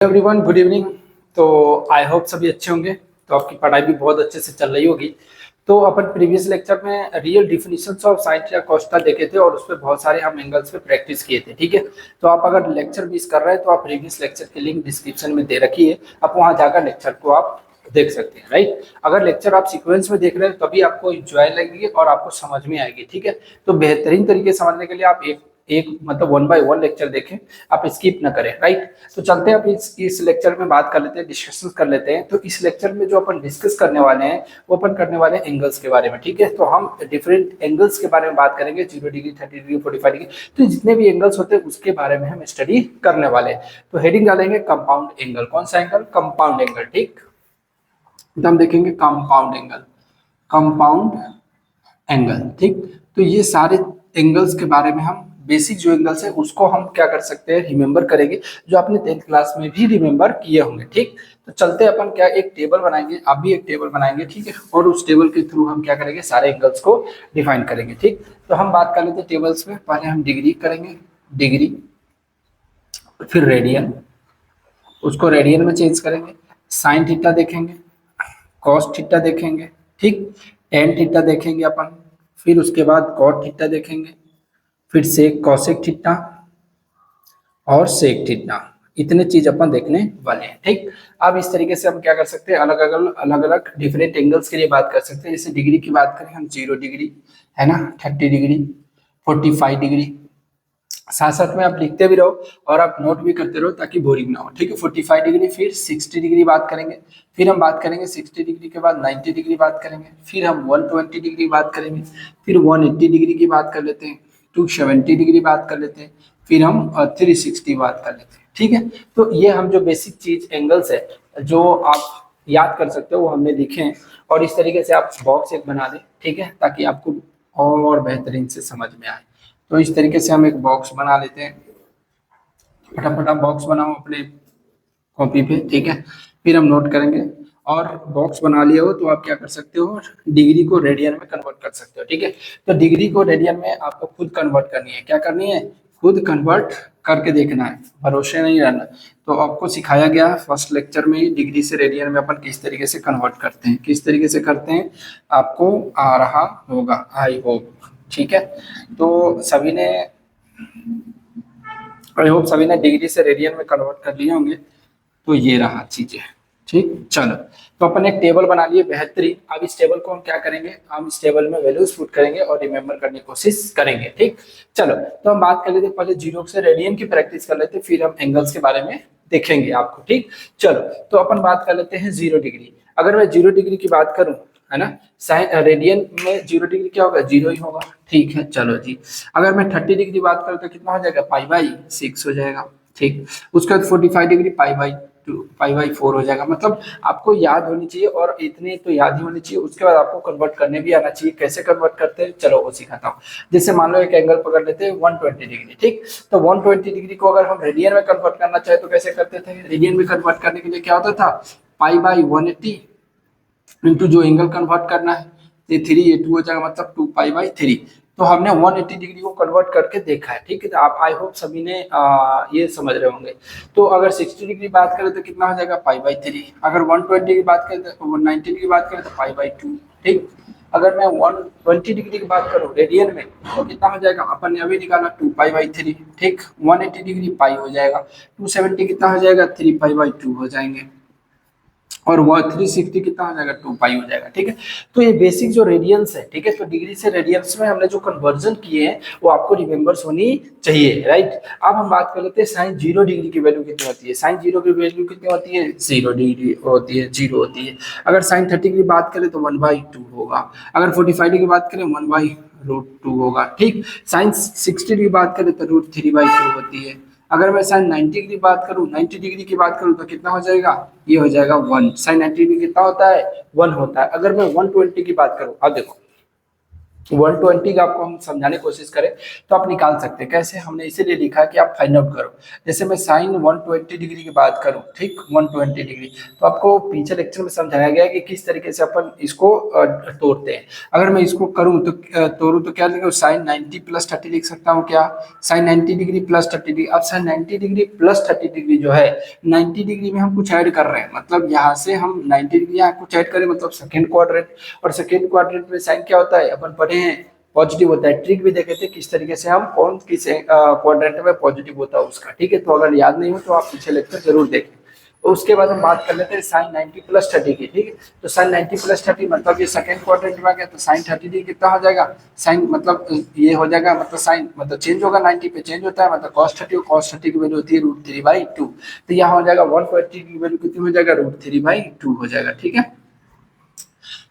Everyone, good evening. तो I hope सभी अच्छे होंगे। तो आपकी पढ़ाई भी बहुत अच्छे से चल रही होगी। तो अपन प्रीवियस लेक्चर में real definitions of sine theta cos theta देखे थे और उस पर बहुत सारे हम एंगल्स पे प्रैक्टिस किए थे। ठीक है, तो आप अगर लेक्चर मिस कर रहे हैं तो आप प्रीवियस लेक्चर की लिंक डिस्क्रिप्शन में दे रखी है, आप वहां जाकर लेक्चर को आप देख सकते हैं। राइट, अगर लेक्चर आप सीक्वेंस में देख रहे हैं तभी आपको इंजॉय लगेगी और आपको समझ में आएगी। ठीक है, तो बेहतरीन तरीके से समझने के लिए आप एक एक मतलब वन बाय वन लेक्चर देखें, आप स्किप ना करें। राइट, तो चलते हैं अब इस लेक्चर में बात कर लेते हैं, डिस्कशन कर लेते हैं। तो इस लेक्चर में जो अपन डिस्कस करने वाले हैं वो अपन करने वाले हैं एंगल्स के बारे में। ठीक है, तो हम डिफरेंट एंगल्स के बारे में बात करेंगे, 0 डिग्री, 30 डिग्री, 45 डिग्री। तो जितने भी एंगल्स होते हैं उसके बारे में हम स्टडी करने वाले हैं। तो हेडिंग डालेंगे कंपाउंड एंगल। कौन सा एंगल? Compound angle. ठीक, तो हम देखेंगे कंपाउंड एंगल, कंपाउंड एंगल। ठीक, तो ये सारे एंगल्स के बारे में हम बेसिक जो एंगल्स है उसको हम क्या कर सकते हैं, रिमेंबर करेंगे, जो आपने 10th क्लास में भी रिमेंबर किए होंगे। ठीक, तो चलते हैं अपन क्या एक टेबल बनाएंगे, आप भी एक टेबल बनाएंगे। ठीक है, और उस टेबल के थ्रू हम क्या करेंगे, सारे एंगल्स को डिफाइन करेंगे। ठीक, तो हम बात कर लेते हैं टेबल्स में। पहले हम डिग्री करेंगे, डिग्री, फिर रेडियन, उसको रेडियन में चेंज करेंगे। साइन थीटा देखेंगे, कॉस थीटा देखेंगे, ठीक, टेन थीटा देखेंगे अपन, फिर उसके बाद कॉट थीटा देखेंगे, फिर सेक कॉसेक थीटा और सेक थीटा। इतने चीज अपन देखने वाले हैं। ठीक, अब इस तरीके से हम क्या कर सकते हैं, अलग अलग डिफरेंट एंगल्स के लिए बात कर सकते हैं। जैसे डिग्री की बात करें हम, 0 डिग्री है ना, 30 डिग्री, 45 डिग्री। साथ साथ में आप लिखते भी रहो और आप नोट भी करते रहो ताकि बोरिंग ना हो। ठीक है, 45 डिग्री, फिर 60 डिग्री बात करेंगे, फिर हम बात करेंगे 60 डिग्री के बाद 90 डिग्री बात करेंगे, फिर हम 120 डिग्री बात करेंगे, फिर 180 डिग्री की बात कर लेते हैं, 270 डिग्री बात कर लेते हैं, फिर हम 360 बात कर लेते हैं। ठीक है, तो ये हम जो बेसिक चीज एंगल्स है जो आप याद कर सकते हो वो हमने लिखे हैं, और इस तरीके से आप बॉक्स एक बना दें। ठीक है, ताकि आपको और बेहतरीन से समझ में आए। तो इस तरीके से हम एक बॉक्स बना लेते हैं, फटाफट आप बॉक्स बनाओ अपने कॉपी पे। ठीक है, फिर हम नोट करेंगे। और बॉक्स बना लिया हो तो आप क्या कर सकते हो, डिग्री को रेडियन में कन्वर्ट कर सकते हो। ठीक है, तो डिग्री को रेडियन में आपको खुद कन्वर्ट करनी है। क्या करनी है? खुद कन्वर्ट करके देखना है, भरोसे नहीं रहना। तो आपको सिखाया गया फर्स्ट लेक्चर में डिग्री से रेडियन में अपन किस तरीके से कन्वर्ट करते हैं, किस तरीके से करते हैं, आपको आ रहा होगा, आई होप। ठीक है, तो सभी ने, आई होप सभी ने डिग्री से रेडियन में कन्वर्ट कर लिए होंगे। तो ये रहा चीजें। ठीक, चलो, तो अपन एक टेबल बना लिए बेहतरीन। अब इस टेबल को हम क्या करेंगे, हम इस टेबल में वैल्यूज पुट करेंगे और रिमेंबर करने की कोशिश करेंगे। ठीक, चलो, तो हम बात कर लेते, पहले जीरो से रेडियन की प्रैक्टिस कर लेते, फिर हम एंगल्स के बारे में देखेंगे आपको। ठीक, चलो, तो अपन बात कर लेते हैं 0 डिग्री। अगर मैं 0 डिग्री की बात करूं, है ना, साइन रेडियन में 0 डिग्री क्या होगा, जीरो ही होगा। ठीक है, चलो जी। अगर मैं 30 डिग्री बात करूँ तो कितना हो जाएगा, पाई/6 हो जाएगा। ठीक, उसके बाद 45 डिग्री पाई/2, पाई/4 हो जाएगा। मतलब आपको याद होनी चाहिए, और इतने तो याद ही होनी चाहिए, उसके बाद आपको कन्वर्ट करने भी आना चाहिए। कैसे कन्वर्ट करते हैं, चलो वो सिखाता हूँ। जैसे मान लो एक एंगल पकड़ लेते हैं 120 डिग्री। ठीक, तो 120 डिग्री को अगर हम रेडियन में कन्वर्ट करना चाहे तो कैसे करते थे, रेडियन में कन्वर्ट करने के लिए क्या होता था, पाई/180 इंटू जो एंगल कन्वर्ट करना है, ये 3 हो जाएगा, मतलब 2 पाई/3। तो हमने 180 डिग्री को कन्वर्ट करके देखा है। ठीक है, तो आप आई होप सभी ने ये समझ रहे होंगे। तो अगर 60 डिग्री बात करें तो कितना हो जाएगा, पाई/3। अगर 120 की बात करें तो 90 की बात करें तो पाई/2। ठीक, अगर मैं 120 डिग्री की बात करूँ रेडियन में तो कितना हो जाएगा, अपन ने अभी निकाला 2 पाई/3। ठीक, 180 डिग्री पाई हो जाएगा, 270 कितना हो जाएगा, 3 पाई/2 हो जाएंगे, और वह 360 कितना हो जाएगा, 2 पाई हो जाएगा। ठीक है, तो ये बेसिक जो रेडियंस है। ठीक है, तो डिग्री से रेडियंस में हमने जो कन्वर्जन किए हैं वो आपको रिमेंबर्स होनी चाहिए। राइट, अब हम बात कर लेते हैं साइन 0 डिग्री की वैल्यू कितनी होती है। साइन 0 की वैल्यू कितनी होती है, 0 डिग्री होती है, 0 होती है। अगर साइन 30 की बात करें तो 1/2 होगा। अगर 45 की बात करें 1/√2 होगा। ठीक, साइन 60 की बात करें तो √3/2 होती है। अगर मैं साइन 90 की बात करूं, 90 डिग्री की बात करूं तो कितना हो जाएगा, ये हो जाएगा 1। साइन 90 डिग्री कितना होता है, 1 होता है। अगर मैं 120 की बात करूं, अब देखो 120 का आपको हम समझाने की कोशिश करें तो आप निकाल सकते हैं। कैसे? हमने इसीलिए लिखा कि आप फाइंड आउट करो। जैसे मैं साइन 120 डिग्री की बात करूं, ठीक, 120 डिग्री, तो आपको पीछे लेक्चर में समझाया गया है कि किस तरीके से अपन इसको तोड़ते हैं। अगर मैं इसको करूं तो तोड़ूं तो क्या लिखूं? साइन 90 प्लस 30 लिख सकता हूं क्या? Sine 90 degree plus 30 degree. अब साइन 90 डिग्री प्लस 30 डिग्री जो है, 90 डिग्री में हम कुछ ऐड कर रहे हैं, मतलब यहाँ से हम 90 डिग्री यहाँ कुछ ऐड करें, मतलब सेकेंड क्वाड्रेंट। और सेकेंड क्वाड्रेंट में साइन क्या होता है, अपन पढ़े हैं, पॉजिटिव होता है। ट्रिक भी देखे थे किस तरीके से हम कौन किस क्वाड्रेंट में पॉजिटिव होता है उसका, ठीक है। तो अगर याद नहीं हो तो आप पीछे लेक्चर जरूर देखें। तो उसके बाद हम बात कर लेते हैं साइन 90 प्लस 30 की, ठीक है। तो साइन 90 प्लस 30 मतलब ये सेकंड क्वाड्रेंट में आ गया, तो साइन 30 डिग्री कितना हो जाएगा? साइन मतलब ये हो जाएगा, मतलब साइन मतलब चेंज होगा, 90 पे चेंज होता है, मतलब cos 30, और cos 30 की वैल्यू होती है √3/2। तो यहाँ हो जाएगा 120 की वैल्यू कितनी हो जाएगा? √3/2 हो जाएगा, ठीक है।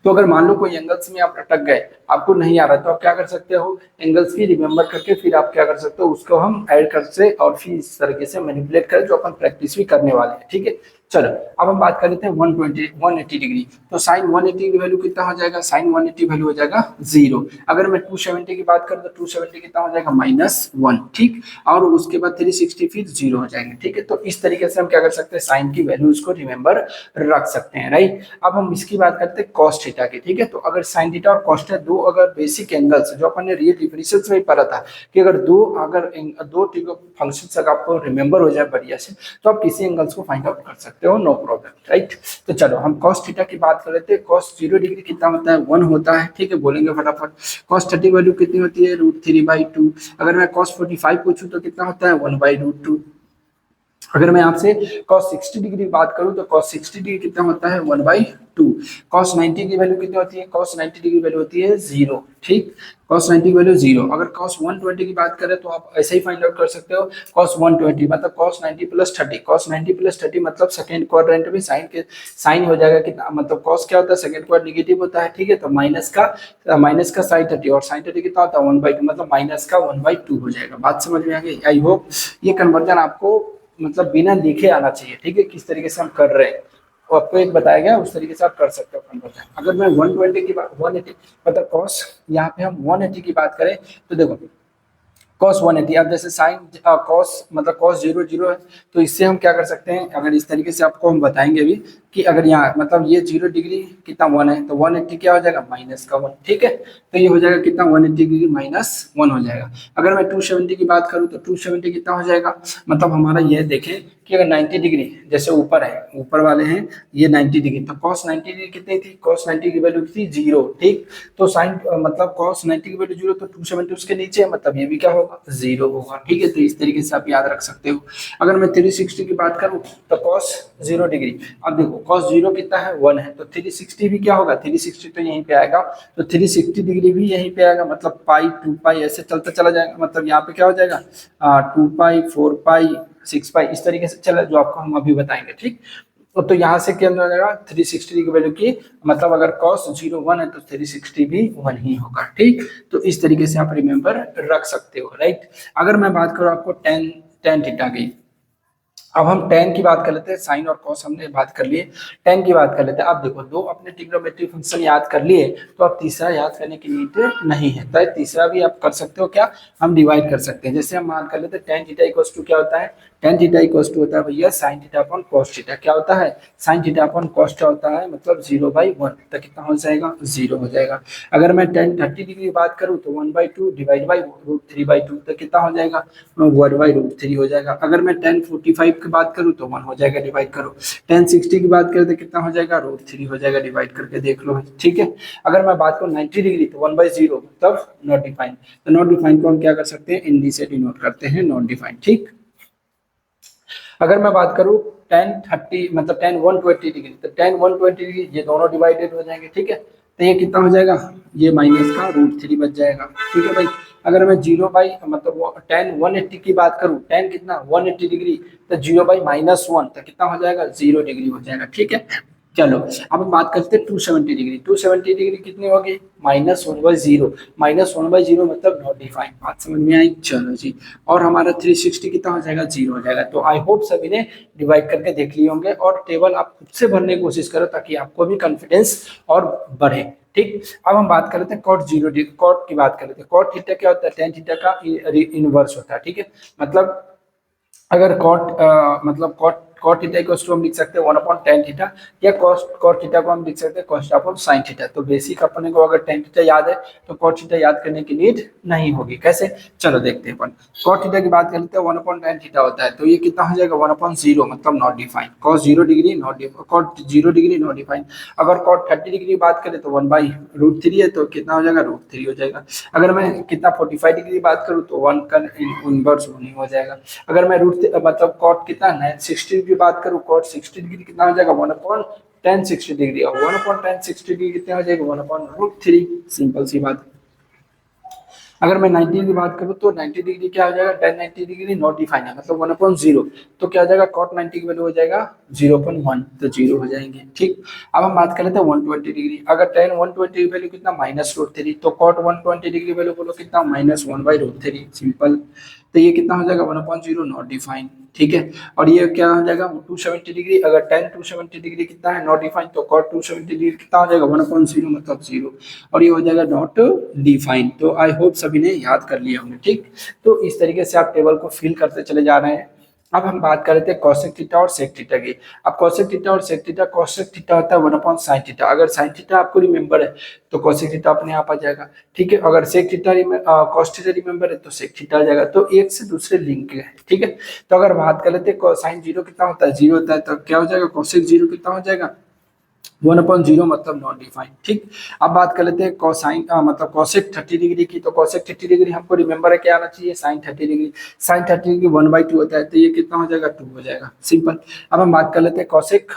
तो अगर मान लो कोई एंगल्स में आप अटक गए, आपको नहीं आ रहा, तो आप क्या कर सकते हो? एंगल्स की रिमेंबर करके फिर आप क्या कर सकते हो, उसको हम ऐड कर से और फिर इस तरीके से मैनिपुलेट करें, जो अपन प्रैक्टिस भी करने वाले हैं, ठीक है। चलो अब हम बात कर लेते हैं 180 डिग्री। तो साइन 180 की वैल्यू कितना हो जाएगा? साइन 180 वैल्यू हो जाएगा 0। अगर मैं 270 की बात करूं तो 270 कितना हो जाएगा? -1, ठीक। और उसके बाद 360 फिर 0 हो जाएंगे, ठीक है। तो इस तरीके से हम क्या कर सकते हैं? साइन की वैल्यूज को रिमेंबर रख सकते हैं, राइट। अब हम इसकी बात करते हैं कॉस थीटा की, ठीक है। तो अगर साइन थीटा और कॉस थीटा दो अगर बेसिक एंगल्स, जो अपन ने रियल डिफरेंशियल्स में ही पढ़ा था कि अगर दो फंक्शंस अगर आपको रिमेंबर हो जाए बढ़िया से, तो आप किसी एंगल्स को फाइंड आउट कर सकते हो, नो प्रॉब्लम, राइट। तो चलो हम कॉस थीटा की बात कर लेते हैं। कॉस 0 डिग्री कितना होता है? 1 होता है, ठीक है। बोलेंगे फटाफट। कॉस 30 वैल्यू कितनी होती है? √3/2। अगर मैं कॉस 45 पूछूं तो कितना होता है? 1/√2। अगर मैं आपसे cos 60 डिग्री की बात करूं तो cos 60 डिग्री कितना होता है? 1/2। cos 90 की वैल्यू कितनी होती है? cos 90 डिग्री वैल्यू होती है 0, ठीक। cos 90 की वैल्यू 0। अगर cos 120 की बात करें तो आप ऐसे ही फाइंड आउट कर सकते हो। cos 120 मतलब cos 90 प्लस 30। cos 90 प्लस 30 मतलब सेकंड क्वाड्रेंट में साइन हो जाएगा कितना, मतलब cos क्या होता है? सेकंड क्वाड्रेंट नेगेटिव होता है, ठीक है। तो माइनस का साइन 30, और साइन 30 कितना होता है? 1/2, मतलब माइनस का 1/2 हो जाएगा। बात समझ में आ गई? आई होप ये कन्वर्जन आपको मतलब बिना लिखे आना चाहिए, ठीक है, किस तरीके से हम कर रहे हैं। वो आपको एक बताया गया, उस तरीके से आप कर सकते हो कन्वर्जन। अगर मैं 120 की बात 180 मतलब कॉस, यहाँ पे हम 180 की बात करें तो देखो cos 180, अब जैसे साइन cos मतलब cos 0 0 है, तो इससे हम क्या कर सकते हैं? अगर इस तरीके से आपको हम बताएंगे अभी कि अगर यहाँ मतलब ये 0 डिग्री कितना 1 है, तो 180 क्या हो जाएगा? -1, ठीक है। तो ये हो जाएगा कितना? 180 डिग्री -1 हो जाएगा। अगर मैं 270 की बात करूँ तो 270 कितना हो जाएगा? मतलब हमारा ये देखें कि अगर 90 डिग्री जैसे ऊपर है, ऊपर वाले हैं ये 90 डिग्री, तो cos 90 डिग्री कितनी थी? cos 90 की वैल्यू थी 0, ठीक। तो साइन मतलब cos 90 की वैल्यू 0, तो 270 उसके नीचे है, मतलब ये भी क्या होगा? 0 होगा, ठीक है। तो इस तरीके से आप याद रख सकते हो। अगर मैं 360 की बात करूं तो cos 0 डिग्री, अब देखो cos 0 कितना है? 1 है, तो 360 भी क्या होगा? 360 तो यहीं पे आएगा, तो 360 डिग्री भी यहीं पे आएगा, मतलब पाई 2 पाई ऐसे चलता चला जाएगा, मतलब यहाँ पे क्या हो जाएगा? 2 पाई 4 पाई 6 पाई इस तरीके से चला, जो आपको हम अभी बताएंगे, ठीक। तो यहाँ से क्या हो जाएगा? 360 की वैल्यू की, मतलब अगर cos 0 1 है तो 360 भी 1 ही होगा, ठीक। तो इस तरीके से आप रिमेंबर रख सकते हो, राइट। अगर मैं बात करूँ आपको टेन थीटा की, अब हम टेन की बात कर लेते हैं। साइन और कॉस हमने बात कर लिए, टेन की बात कर लेते हैं। अब देखो दो अपने ट्रिग्नोमेट्रिक फंक्शन याद कर लिए, तो अब तीसरा याद करने की नीड नहीं है, तो तीसरा भी आप कर सकते हो। क्या? हम डिवाइड कर सकते हैं। जैसे हम मान कर लेते हैं टेन थीटा इक्वल्स टू क्या होता है? टेन थीटा इक्वल्स टू होता है भैया sine theta upon cos theta. क्या होता है? Sine theta upon cos theta होता है मतलब 0/1, तो कितना हो जाएगा? 0 हो जाएगा। अगर मैं टेन 30 डिग्री की बात करूँ तो 1/2 डिवाइड बाई √3/2, तो कितना हो जाएगा? 1/√3 हो जाएगा। अगर मैं टेन 45 की बात करूँ तो 1 हो जाएगा, डिवाइड करो। टेन 60 की बात करें तो कितना हो जाएगा? √3 हो जाएगा, डिवाइड करके देख लो, ठीक है। अगर मैं बात करूँ 90 डिग्री तो 1/0 मतलब नॉट डिफाइंड, तो नॉट डिफाइंड को हम क्या कर सकते हैं? इन डी से डिनोट करते हैं, नॉट डिफाइंड, ठीक। अगर मैं बात करूँ टेन 30 मतलब टेन 120 डिग्री, तो टेन 120 डिग्री ये दोनों डिवाइडेड हो जाएंगे, ठीक है। तो ये कितना हो जाएगा? ये माइनस का √3 बच जाएगा, ठीक है भाई। अगर मैं 0 मतलब टेन 180 की बात करूँ, टेन कितना 180 डिग्री, तो 0/-1 तो कितना हो जाएगा? 0 डिग्री हो जाएगा, ठीक है। चलो अब हम बात करते हैं 270 डिग्री। 270 डिग्री कितनी होगी, -1/0। -1/0 मतलब नॉट डिफाइंड। बात समझ में आई, चलो जी। और हमारा 360 कितना हो जाएगा, 0 हो जाएगा। तो आई होप सभी ने डिवाइड करके देख लिए होंगे, और टेबल आप खुद से भरने की कोशिश करो ताकि आपको भी कॉन्फिडेंस और बढ़े। ठीक, अब हम बात कर लेते हैं कॉट 0 कॉट की बात कर लेते हैं। कॉट थीटा क्या होता है, टेन थीटा का इनवर्स होता है। ठीक है, मतलब अगर मतलब कॉट थीटा इक्वल्स टू हम लिख सकते हैं 1/tan थीटा, या कॉट थीटा को हम लिख सकते हैं कॉस अपॉन साइन थीटा। तो बेसिक अपने को अगर टेन थीटा याद है तो कॉट थीटा याद करने की नीड नहीं होगी। कैसे, चलो देखते हैं अपन। कॉट थीटा की बात कर लेते हैं, 1/tan थीटा होता है, तो ये कितना हो जाएगा 1/0 मतलब not defined. Cos 0 degree not defined, cot 0 degree not defined. अगर कॉट 30 डिग्री की बात करें तो 1/√3 है, तो कितना हो जाएगा, √3 हो जाएगा। अगर मैं कितना 45 डिग्री की बात करूँ तो 1 का इनवर्स 1 हो जाएगा। अगर मैं मतलब कॉट कितना है 60 की बात करूँ, कॉट 60 डिग्री कितना हो जाएगा 1/tan 60 डिग्री, और 1/tan 60 डिग्री कितना हो जाएगा 1/√3। सिंपल सी बात। अगर मैं 90 की बात करूँ तो 90 डिग्री क्या हो जाएगा, tan 90 डिग्री नॉट डिफाइंड है मतलब 1/0। तो क्या हो जाएगा, cot 90 की वैल्यू हो जाएगा 0.1, तो 0 हो जाएंगे। ठीक, अब हम बात कर लेते हैं 120 डिग्री। अगर tan 120 की वैल्यू कितना -√3, तो cot 120 डिग्री वैल्यू बोलो कितना -1/√3। सिंपल। तो ये कितना हो जाएगा 1/0 नॉट डिफाइंड। ठीक है, और ये क्या हो जाएगा 270 डिग्री। अगर tan 270 डिग्री कितना है नॉट डिफाइंड, तो cot 270 डिग्री कितना हो जाएगा 1/0 मतलब 0, और ये हो जाएगा नॉट डिफाइंड। तो आई होप सभी ने याद कर लिया होंगे। ठीक, तो इस तरीके से आप टेबल को फिल करते चले जा रहे हैं। अब हम बात कर रहे थे कॉसेक थीटा और सेक थीटा की। अब कॉसेक थीटा और सेक थीटा, कॉसेक थीटा होता है 1/sin थीटा। अगर साइन थीटा आपको रिमेंबर है तो कॉसेक थीटा अपने आप आ जाएगा। ठीक है, अगर sec theta cos theta remember है तो सेक थीटा आ जाएगा। तो एक से दूसरे लिंक है। ठीक है, तो अगर बात कर लेते हैं साइन 0 कितना होता है, 0 होता है, तो क्या हो जाएगा कॉसेक 0 कितना हो जाएगा 1/0 मतलब नॉट डिफाइंड। ठीक, अब बात कर लेते हैं कोसाइन मतलब कोसेक 30 डिग्री की। तो कोसेक 30 डिग्री हमको रिमेंबर है क्या आना चाहिए, साइन 30 डिग्री। साइन 30 डिग्री 1/2 होता है, तो ये कितना हो जाएगा 2 हो जाएगा। सिंपल। अब हम बात कर लेते हैं cosec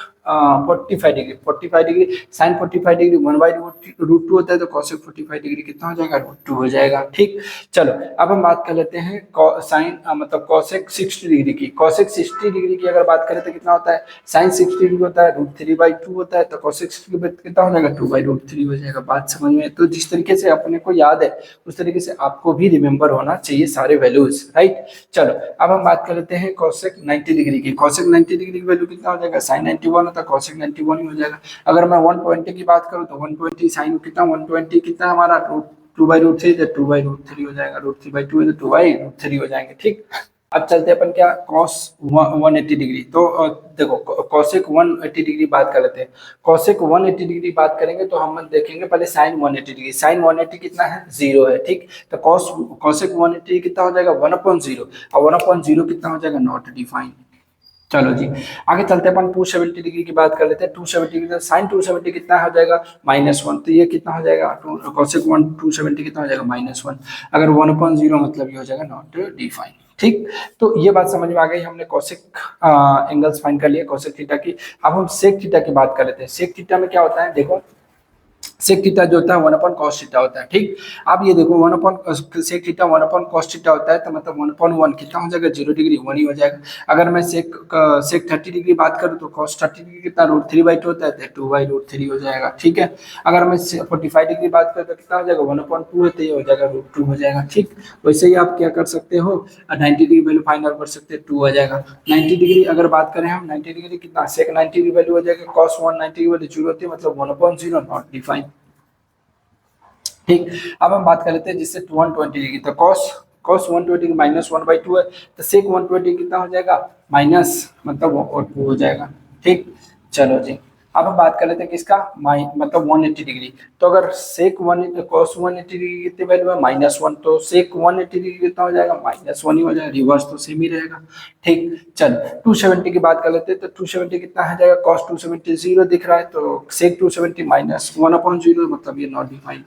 45 degree. 45 degree sine 45 degree 1/√2 होता है, तो कोसेक 45 डिग्री कितना हो जाएगा √2 हो जाएगा। ठीक, चलो अब हम बात कर लेते हैं साइन मतलब कोसेक 60 डिग्री की। कोसेक 60 डिग्री की अगर बात करें तो कितना होता है, साइन 60 डिग्री होता है √3/2 होता है, तो कोसेक 60 कितना हो जाएगा 2/√3 हो जाएगा। बात समझ में, तो जिस तरीके से अपने को याद है उस तरीके से आपको भी रिमेंबर होना चाहिए सारे वैल्यूज, राइट। चलो अब हम बात कर लेते हैं कोसेक 90 डिग्री की। कोसेक 90 डिग्री की वैल्यू कितना हो जाएगा, साइन 91 होता है, कोसेक 91 ही हो जाएगा। अगर मैं 120 की बात करूँ तो 120 साइन कितना 120 कितना हमारा 2/√3, तो 2/√3 हो जाएगा। √3/2 है तो 2/√3 हो जाएंगे। ठीक, अब चलते हैं अपन क्या कॉस 180 डिग्री। तो देखो कॉसेक 180 डिग्री बात कर लेते हैं। कॉसेक 180 डिग्री बात करेंगे तो हम देखेंगे पहले साइन 180 डिग्री। साइन 180 कितना है, 0 है। ठीक, तो कॉसेक 180 कितना हो जाएगा 1/0, और 1/0 कितना हो जाएगा नॉट डिफाइंड। चलो जी, आगे चलते हैं अपन 270 डिग्री की बात कर लेते हैं। 270 साइन 270 कितना हो जाएगा -1, तो ये कितना हो जाएगा कॉसेक 270 कितना हो जाएगा -1। अगर 1/0 मतलब ये हो जाएगा नॉट डिफाइंड। ठीक, तो ये बात समझ में आ गई, हमने कॉसेक एंगल्स फाइंड कर लिया कॉसेक थीटा की। अब हम सेक थीटा की बात कर लेते हैं। सेक थीटा में क्या होता है, देखो सेक थीटा जो होता है 1/cos थीटा होता है। ठीक, आप ये देखो 1/सेक थीटा 1/cos थीटा होता है, तो मतलब 1/1 कितना हो जाएगा 0 डिग्री 1 ही हो जाएगा। अगर मैं सेक 30 डिग्री बात करूँ तो cos 30 डिग्री कितना √3/2 होता है, तो 2/√3 हो जाएगा। ठीक है, अगर मैं 45 डिग्री बात करूँ तो कितना हो जाएगा 1/2 है, तो ये हो जाएगा √2 हो जाएगा। ठीक, वैसे ही आप क्या कर सकते हो 90 डिग्री वैल्यू फाइंड आउट कर सकते हैं, 2 आ जाएगा। 90 डिग्री अगर बात करें हम 90 डिग्री कितना सेक 90 की वैल्यू हो जाएगा cos 190 की वैल्यू 0 होती है मतलब 1/0 नॉट डिफाइंड। ठीक, अब हम बात कर लेते हैं जिससे 120 डिग्री। तो cos cos 120 -1/2 है, तो sec 120 कितना हो जाएगा माइनस मतलब 2 हो जाएगा। ठीक, चलो जी, अब हम बात कर लेते हैं किसका मतलब 180 डिग्री। तो अगर sec 1 cos 180 डिग्री कितनी वैल्यू है -1, तो sec 180 डिग्री कितना हो जाएगा -1 ही हो जाएगा, रिवर्स तो सेम ही रहेगा। ठीक, चल 270 की बात कर लेते हैं। तो 270 कितना हो जाएगा cos 270 0 दिख रहा है, तो sec 270 -1/0 मतलब ये नॉट डिफाइंड।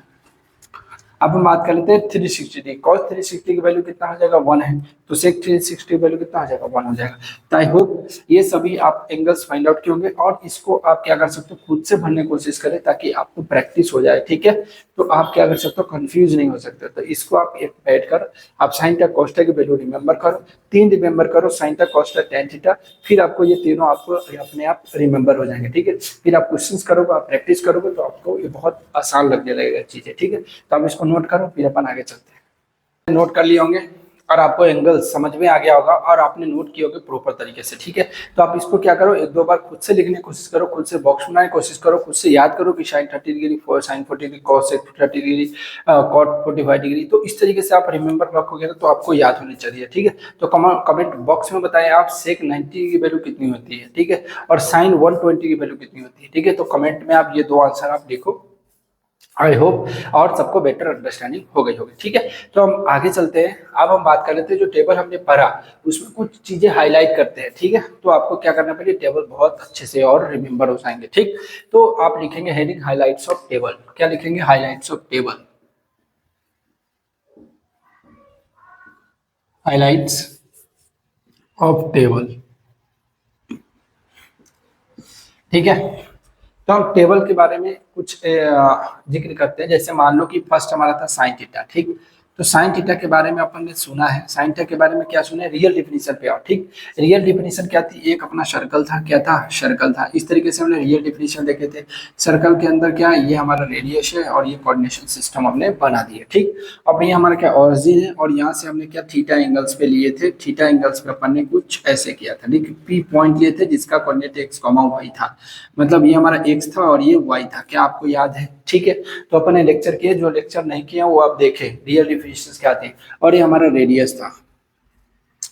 अब हम बात कर लेते हैं 360 डिग्री। cos 360 की वैल्यू कितना हो जाएगा 1 है, तो सेक 360 वैल्यू कितना हो जाएगा, 1 हो जाएगा। तो आई होप ये सभी आप एंगल्स फाइंड आउट किए होंगे, और इसको आप क्या कर सकते हो, खुद से भरने की कोशिश करें ताकि आपको प्रैक्टिस हो जाए, ठीक है। तो आप क्या कर सकते हो, कंफ्यूज नहीं हो सकते। तो इसको आप एक बैठ कर आप साइन टा कोस्टा की वैल्यू रिमेंबर करो, 3 रिमेंबर करो, साइन टा कोस्टा टेन थीटा, फिर आपको ये तीनों आपको अपने आप रिमेंबर हो जाएंगे, ठीक है। फिर आप क्वेश्चंस करोगे, आप प्रैक्टिस करोगे तो आपको ये बहुत आसान लगने लगेगा चीजें, ठीक है। तो आप इसको नोट करो, फिर अपन आगे चलते हैं। नोट कर लिए होंगे और आपको एंगल समझ में आ गया होगा और आपने नोट किए होंगे प्रॉपर तरीके से, ठीक है। तो आप इसको क्या करो, एक दो बार खुद से लिखने की कोशिश करो, खुद से बॉक्स बनाने की कोशिश करो, खुद से याद करो कि sine 30 degree, sine 40 degree, cos 30 degree, cot 45 degree. तो इस तरीके से आप रिमेंबर रखोगे तो आपको याद होनी चाहिए, ठीक है। तो कमेंट बॉक्स में बताएं आप सेक 90 की वैल्यू कितनी होती है, ठीक है, और साइन 120 की वैल्यू कितनी होती है, ठीक है। तो कमेंट में आप ये दो आंसर आप लिखो, आई होप और सबको बेटर अंडरस्टैंडिंग हो गई होगी, ठीक है। तो हम आगे चलते हैं। अब हम बात कर लेते हैं जो टेबल हमने पढ़ा उसमें कुछ चीजें हाईलाइट करते हैं, ठीक है। तो आपको क्या करना पड़ेगा, टेबल बहुत अच्छे से और रिमेंबर हो जाएंगे, ठीक। तो आप लिखेंगे हेडिंग हाईलाइट्स ऑफ टेबल। क्या लिखेंगे, highlights of table, highlights of table, ठीक है। तो हम टेबल के बारे में कुछ जिक्र करते हैं। जैसे मान लो कि फर्स्ट हमारा था साइन थीटा, ठीक। तो साइन थीटा के बारे में अपन ने सुना है, साइन थीटा के बारे में क्या सुना है, रियल डिफिनीशन पे आओ, ठीक। रियल डिफिनीशन क्या थी, एक अपना सर्कल था, क्या था, सर्कल था। इस तरीके से हमने रियल डिफिनीशन देखे थे। सर्कल के अंदर क्या है, ये हमारा रेडियस है और ये कोऑर्डिनेशन सिस्टम हमने बना दिया, ठीक। अब ये हमारा क्या ओरिजिन है, और यहाँ से हमने क्या थीटा एंगल्स पे लिए थे, थीटा एंगल्स पे अपन ने कुछ ऐसे किया था, ठीक। पी पॉइंट लिए थे जिसका कोऑर्डिनेट एक्स कॉमा वाई था, मतलब ये हमारा एक्स था और ये वाई था, क्या आपको याद है, ठीक है। तो अपन ने लेक्चर किए, जो लेक्चर नहीं किया वो आप देखें, रियल डिफिनेशंस क्या थे। और ये हमारा रेडियस था।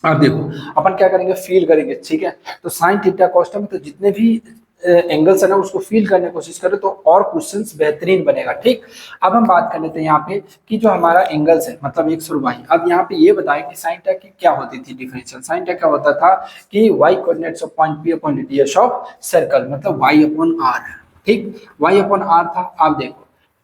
अब देखो अपन क्या करेंगे, फील करेंगे, ठीक है। तो साइन थीटा कॉस्टा में तो जितने भी एंगल्स है ना उसको फील करने की कोशिश करें तो और क्वेश्चंस बेहतरीन बनेगा, ठीक। अब हम बात कर लेते हैं यहाँ पे कि जो हमारा एंगल्स है मतलब एक्स और वाई। अब यहाँ पे ये बताएं कि साइन टा की क्या होती थी डिफिनेशन। साइन टा क्या होता था कि Y coordinates of point P upon radius of circle, मतलब वाई अपॉन आर, ठीक। वाई अपॉन आर था। आप देखो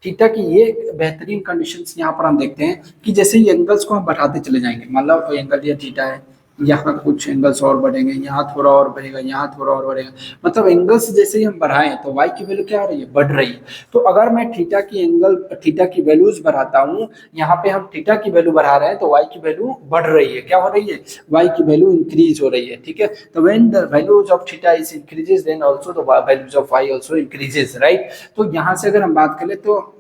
थीटा की ये बेहतरीन कंडीशंस यहाँ पर हम देखते हैं कि जैसे ही एंगल्स को हम बढ़ाते चले जाएंगे, मतलब एंगल ये थीटा है, यहाँ कुछ एंगल्स और बढ़ेंगे, यहाँ थोड़ा और बढ़ेगा, यहाँ थोड़ा और बढ़ेगा, मतलब एंगल्स जैसे ही हम बढ़ाएं तो वाई की वैल्यू क्या हो रही है, बढ़ रही है। तो अगर मैं थीटा की एंगल, थीटा की वैल्यूज बढ़ाता हूँ, यहाँ पे हम थीटा की वैल्यू बढ़ा रहे हैं तो वाई की वैल्यू बढ़ रही है, क्या हो रही है, वाई की वैल्यू इंक्रीज हो रही है, ठीक है। तो when the values of theta is increases then also the values of Y also increases, right. तो यहाँ से अगर हम बात करें तो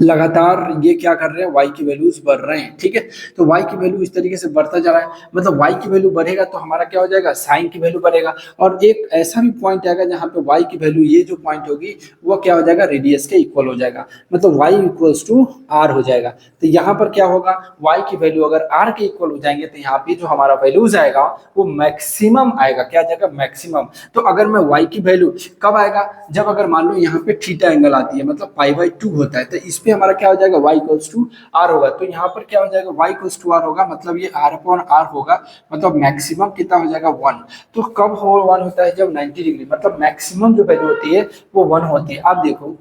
लगातार ये क्या कर रहे हैं, y की वैल्यूज बढ़ रहे हैं, ठीक है। तो y की वैल्यू इस तरीके से बढ़ता जा रहा है, मतलब y की वैल्यू बढ़ेगा तो हमारा क्या हो जाएगा, साइन की वैल्यू बढ़ेगा। और एक ऐसा भी पॉइंट आएगा जहां पे y की वैल्यू, ये जो पॉइंट होगी वो क्या हो जाएगा, रेडियस के इक्वल हो जाएगा, मतलब y इक्वल्स टू r हो जाएगा। तो यहाँ पर क्या होगा, y की वैल्यू अगर r के इक्वल हो जाएंगे तो यहाँ पे जो हमारा वैल्यूज आएगा वो मैक्सिमम आएगा, क्या जाएगा, मैक्सिमम। तो अगर मैं y की वैल्यू कब आएगा, जब अगर मान लो यहाँ पे थीटा एंगल आती है, मतलब π/2 होता है, तो इस पे हमारा क्या हो जाएगा, y इक्वल्स टू r होगा। तो यहाँ पर क्या हो जाएगा, y इक्वल्स टू r होगा, मतलब ये r अपॉन r होगा, मतलब मैक्सिमम कितना हो जाएगा, 1। तो कब हो 1 होता है, जब 90 डिग्री, मतलब मैक्सिमम जो वैल्यू होती है वो 1 होती है। आप देखो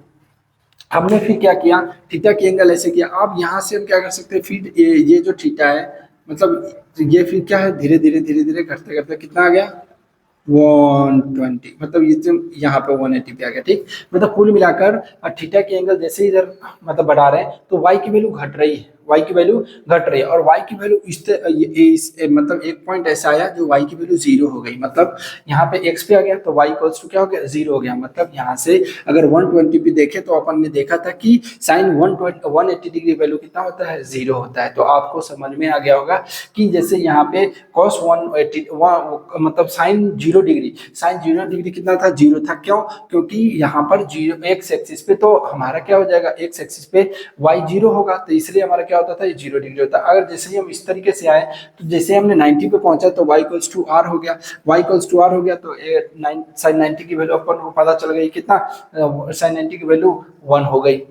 हमने फिर क्या किया, थीटा की एंगल ऐसे किया। अब यहाँ से हम क्या कर सकते हैं, फिर ये जो थीटा है, मतलब ये फिर क्या है, धीरे धीरे धीरे धीरे करते करते कितना आ गया, 120, मतलब ये यहाँ पे 180 पे आ गया, ठीक। मतलब कुल मिलाकर थीटा की एंगल जैसे इधर मतलब बढ़ा रहे हैं तो y की वैल्यू घट रही है, y की वैल्यू घट रही है, और y की वैल्यू मतलब एक पॉइंट ऐसा आया जो y की वैल्यू 0 हो गई, मतलब यहाँ पे x पे आ गया तो y इक्वल्स टू क्या हो गया, 0 हो गया। मतलब यहाँ से अगर 120 पे देखे तो अपन ने देखा था कि साइन 180 डिग्री वैल्यू कितना होता है, 0 होता है। तो आपको समझ में आ गया होगा कि जैसे यहाँ पे cos 180 मतलब साइन 0 डिग्री, साइन 0 डिग्री कितना था, 0 था। क्यों, क्योंकि यहाँ पर 0 एक्स एक्सिस पे तो हमारा क्या हो जाएगा, एक्स एक्सिस पे y 0 होगा, तो इसलिए हमारा क्या होता था, ये 0 डिग्री होता। अगर जैसे ही हम इस तरीके से आए तो जैसे हमने 90 पे पहुंचा तो y इक्वल्स टू r हो गया, y इक्वल्स टू r हो गया तो साइन 90 की वैल्यू अपन को पता चल गई कितना, साइन 90 की वैल्यू 1 हो गई।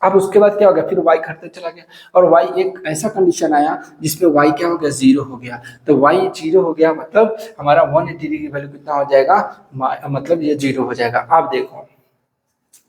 अब उसके बाद क्या हो गया, फिर y घटते चला गया, और y एक ऐसा कंडीशन आया जिसपे y क्या हो गया, 0 हो गया। तो y 0 हो गया, मतलब हमारा 180 डिग्री वैल्यू कितना हो जाएगा, मतलब ये 0 हो जाएगा। आप देखो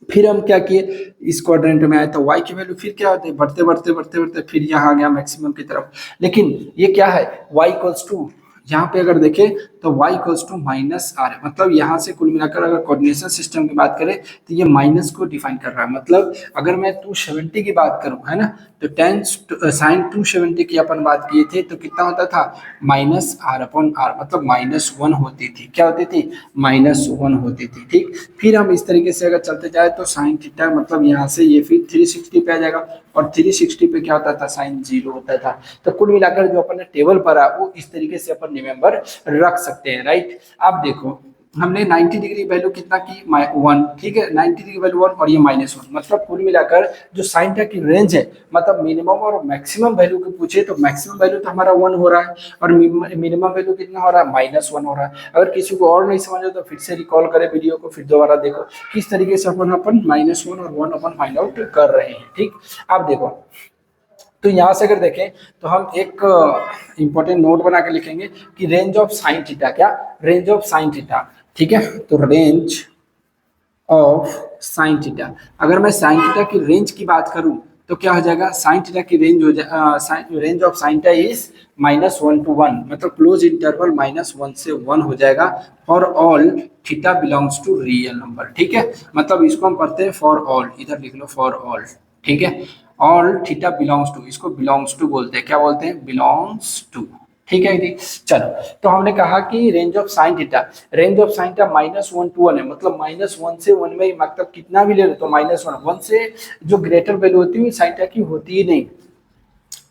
फिर हम क्या किए, इस क्वाड्रेंट में आए तो y की वैल्यू फिर क्या होती है, बढ़ते बढ़ते बढ़ते बढ़ते फिर यहाँ आ गया मैक्सिमम की तरफ। लेकिन ये क्या है, y इक्वल्स टू, यहाँ पे अगर देखें तो y equals to minus R, मतलब यहाँ से कुल मिलाकर अगर कोऑर्डिनेशन सिस्टम की बात करें तो ये माइनस को डिफाइन कर रहा है। मतलब अगर मैं 270 की बात करूँ है ना, तो टेन साइन 270 की अपन बात किए थे तो कितना होता था, माइनस आर अपॉन आर, मतलब -1 होती थी। क्या होती थी, -1 होती थी। ठीक, फिर हम इस तरीके से अगर चलते जाए तो साइन थीटा, मतलब यहाँ से ये फिर 360 पे आ जाएगा, और 360 पे क्या होता था, साइन 0 होता था। तो कुल मिलाकर जो अपन ने टेबल पढ़ा वो इस तरीके से अपन रिमेंबर रख सकते हैं, राइट। अब देखो हमने 90 डिग्री वैल्यू कितना की, 1, ठीक है, 90 डिग्री वैल्यू 1 और ये -1, मतलब कुल मिलाकर जो साइन था की रेंज है, मतलब मिनिमम और मैक्सिमम वैल्यू को पूछे तो मैक्सिमम वैल्यू तो हमारा 1 हो रहा है, और मिनिमम वैल्यू कितना हो रहा है, -1 हो रहा है। अगर किसी को और नहीं समझ तो फिर से रिकॉल करें वीडियो को, फिर दोबारा देखो किस तरीके से अपन -1 और 1 अपन फाइंड आउट कर रहे हैं। ठीक, अब देखो तो यहाँ से अगर देखें तो हम एक इंपॉर्टेंट नोट बना के लिखेंगे कि रेंज ऑफ साइन थीटा, क्या, रेंज ऑफ साइन थीटा, ठीक है। तो रेंज ऑफ साइन थीटा, अगर मैं साइन थीटा की रेंज की बात करूं तो क्या हो जाएगा, साइन थीटा की रेंज हो जाए, range of sine theta is -1 to 1, मतलब क्लोज इंटरवल -1 से 1 हो जाएगा for all theta belongs to real number. ठीक है, मतलब इसको हम पढ़ते हैं फॉर ऑल, इधर लिख लो फॉर ऑल, ठीक है। ऑल थीटा बिलोंग्स टू, इसको बिलोंग्स टू बोलते हैं, क्या बोलते हैं, बिलोंग्स टू। ठीक है जी, चलो तो हमने कहा कि range of sine theta, range of sine theta -1 to 1 है, मतलब -1 से 1 में मतलब कितना भी ले लो तो -1 से जो ग्रेटर वैल्यू होती है साइन थीटा की होती ही नहीं,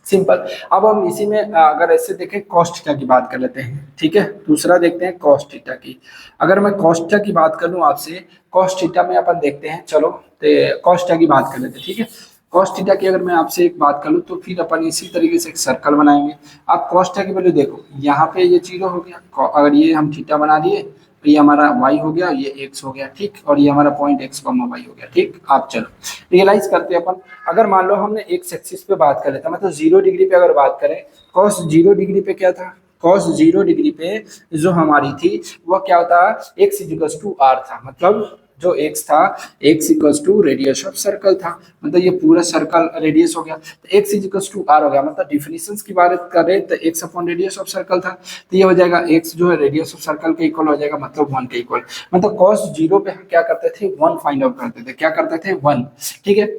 सिंपल। अब हम इसी में अगर ऐसे देखें कॉस थीटा की बात कर लेते हैं, ठीक है। दूसरा देखते हैं कॉस थीटा की, अगर मैं कॉस थीटा की बात करूं आपसे, कॉस थीटा में अपन देखते हैं, चलो तो कॉस थीटा की बात कर लेते हैं, ठीक है। कॉस थीटा की अगर मैं आपसे एक बात करूं तो फिर अपन इसी तरीके से एक सर्कल बनाएंगे। आप कॉस थीटा की वैल्यू देखो, यहाँ पे ये 0 हो गया, अगर ये हम थीटा बना दिए तो ये हमारा y हो गया, ये x हो गया, ठीक, और ये हमारा पॉइंट x, y हो गया, ठीक। आप चलो रियलाइज करते हैं अपन, अगर मान लो हमने x एक्सिस पे बात कर लेते हैं, मतलब 0 डिग्री पे अगर बात करें, cos 0 डिग्री पे क्या था, cos 0 डिग्री पे जो हमारी थी वह क्या होता, x इक्वल्स टू r था, मतलब जो x था, x equals to radius of circle था, मतलब ये पूरा सर्कल रेडियस हो गया, तो x इक्वल्स टू r हो गया। मतलब डिफिनेशंस की बात करें तो x upon radius of circle था, तो ये हो जाएगा x जो है रेडियस ऑफ सर्कल के इक्वल हो जाएगा, मतलब 1 के इक्वल। मतलब cos 0 पे हम क्या करते थे, 1 फाइंड आउट करते थे, क्या करते थे, 1, ठीक है।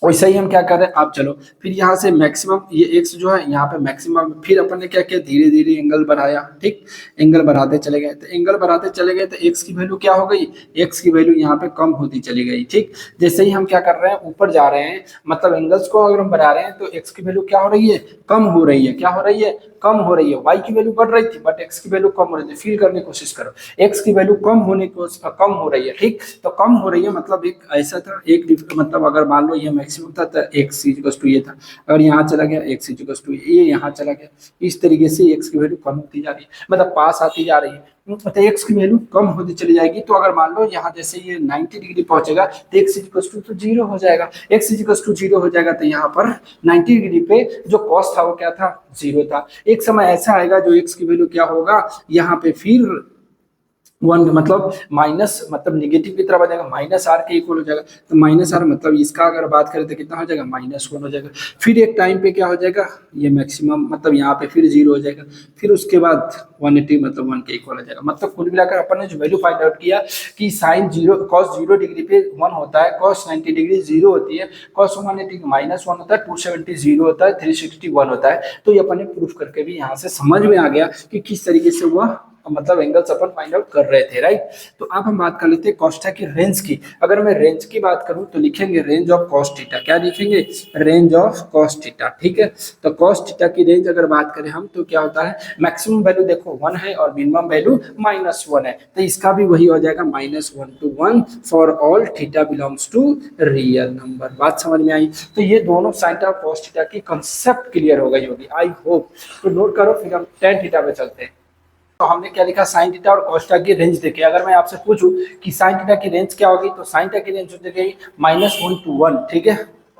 वैसे ही हम क्या कर रहे हैं, आप चलो फिर यहाँ से मैक्सिमम ये एक्स जो है यहाँ पे मैक्सिमम, फिर अपन ने क्या किया, धीरे धीरे एंगल बढ़ाया, ठीक, एंगल बढ़ाते चले गए, तो एंगल बढ़ाते चले गए तो एक्स की वैल्यू क्या हो गई, एक्स की वैल्यू यहाँ पे कम होती चली गई, ठीक। जैसे ही हम क्या कर रहे हैं, ऊपर जा रहे हैं, मतलब एंगल्स को अगर हम बढ़ा रहे हैं तो एक्स की वैल्यू क्या हो रही है, कम हो रही है, क्या हो रही है, कम हो रही है। वाई की वैल्यू बढ़ रही थी बट एक्स की वैल्यू कम हो रही थी, फील करने की कोशिश करो, एक्स की वैल्यू कम होने को कम हो रही है, ठीक। तो कम हो रही है मतलब एक ऐसा था, एक मतलब अगर मान लो ये मैक्सिमम था तो एक्स इक्वल्स टू ये था, अगर यहाँ चला गया एक्स इक्वल्स टू ये यहाँ चला गया, इस तरीके से एक्स की वैल्यू कम होती जा रही है, मतलब पास आती जा रही है, तो एक्स की वैल्यू कम होती चली जाएगी। तो अगर मान लो यहाँ जैसे ये 90 डिग्री पहुंचेगा तो एक्स इक्वल्स टू तो 0 हो जाएगा, एक्स इक्वल्स टू 0 हो जाएगा, तो यहाँ पर 90 डिग्री पे जो कॉस था वो क्या था, 0 था। एक समय ऐसा आएगा जो एक्स की वैल्यू क्या होगा, यहाँ पे फिर 1 मतलब माइनस, मतलब निगेटिव की तरफ आ जाएगा, -r के इक्वल हो जाएगा, तो -r मतलब इसका अगर बात करें तो कितना हो जाएगा, -1 हो जाएगा। फिर एक टाइम पे क्या हो जाएगा, ये मैक्सिमम मतलब यहाँ पे फिर 0 हो जाएगा, फिर उसके बाद 180 मतलब 1 के इक्वल हो जाएगा। मतलब कुल मिलाकर अपन ने जो वैल्यू फाइंड आउट किया कि साइन 0 cos 0 डिग्री पे 1 होता है, cos 90 डिग्री 0 होती है, cos 180 -1 होता है, 270 0 होता है, 360 1 होता है। तो ये अपन ने प्रूफ करके भी यहाँ से समझ में आ गया कि किस तरीके से वह मतलब एंगल्स अपन फाइंड आउट कर रहे थे, राइट। तो अब हम बात कर लेते हैं cos थीटा की रेंज की। अगर मैं रेंज की बात करूं तो लिखेंगे रेंज ऑफ cos थीटा, क्या लिखेंगे, रेंज ऑफ cos थीटा, ठीक है। तो cos थीटा की रेंज अगर बात करें हम तो क्या होता है, मैक्सिमम वैल्यू देखो 1 है और मिनिमम वैल्यू -1 है, तो इसका भी वही हो जाएगा -1 to 1 for all theta belongs to real number. बात समझ में आई। तो ये दोनों साइन ऑफ cos थीटा की कंसेप्ट क्लियर हो गई होगी, आई होप। तो नोट करो, फिर हम tan थीटा पे चलते हैं। तो हमने क्या लिखा, साइन थीटा और cos थीटा की रेंज देखे। अगर मैं आपसे पूछूं कि साइन थीटा की रेंज क्या होगी तो साइन थीटा की रेंज हो जाएगी -1 to 1, ठीक है,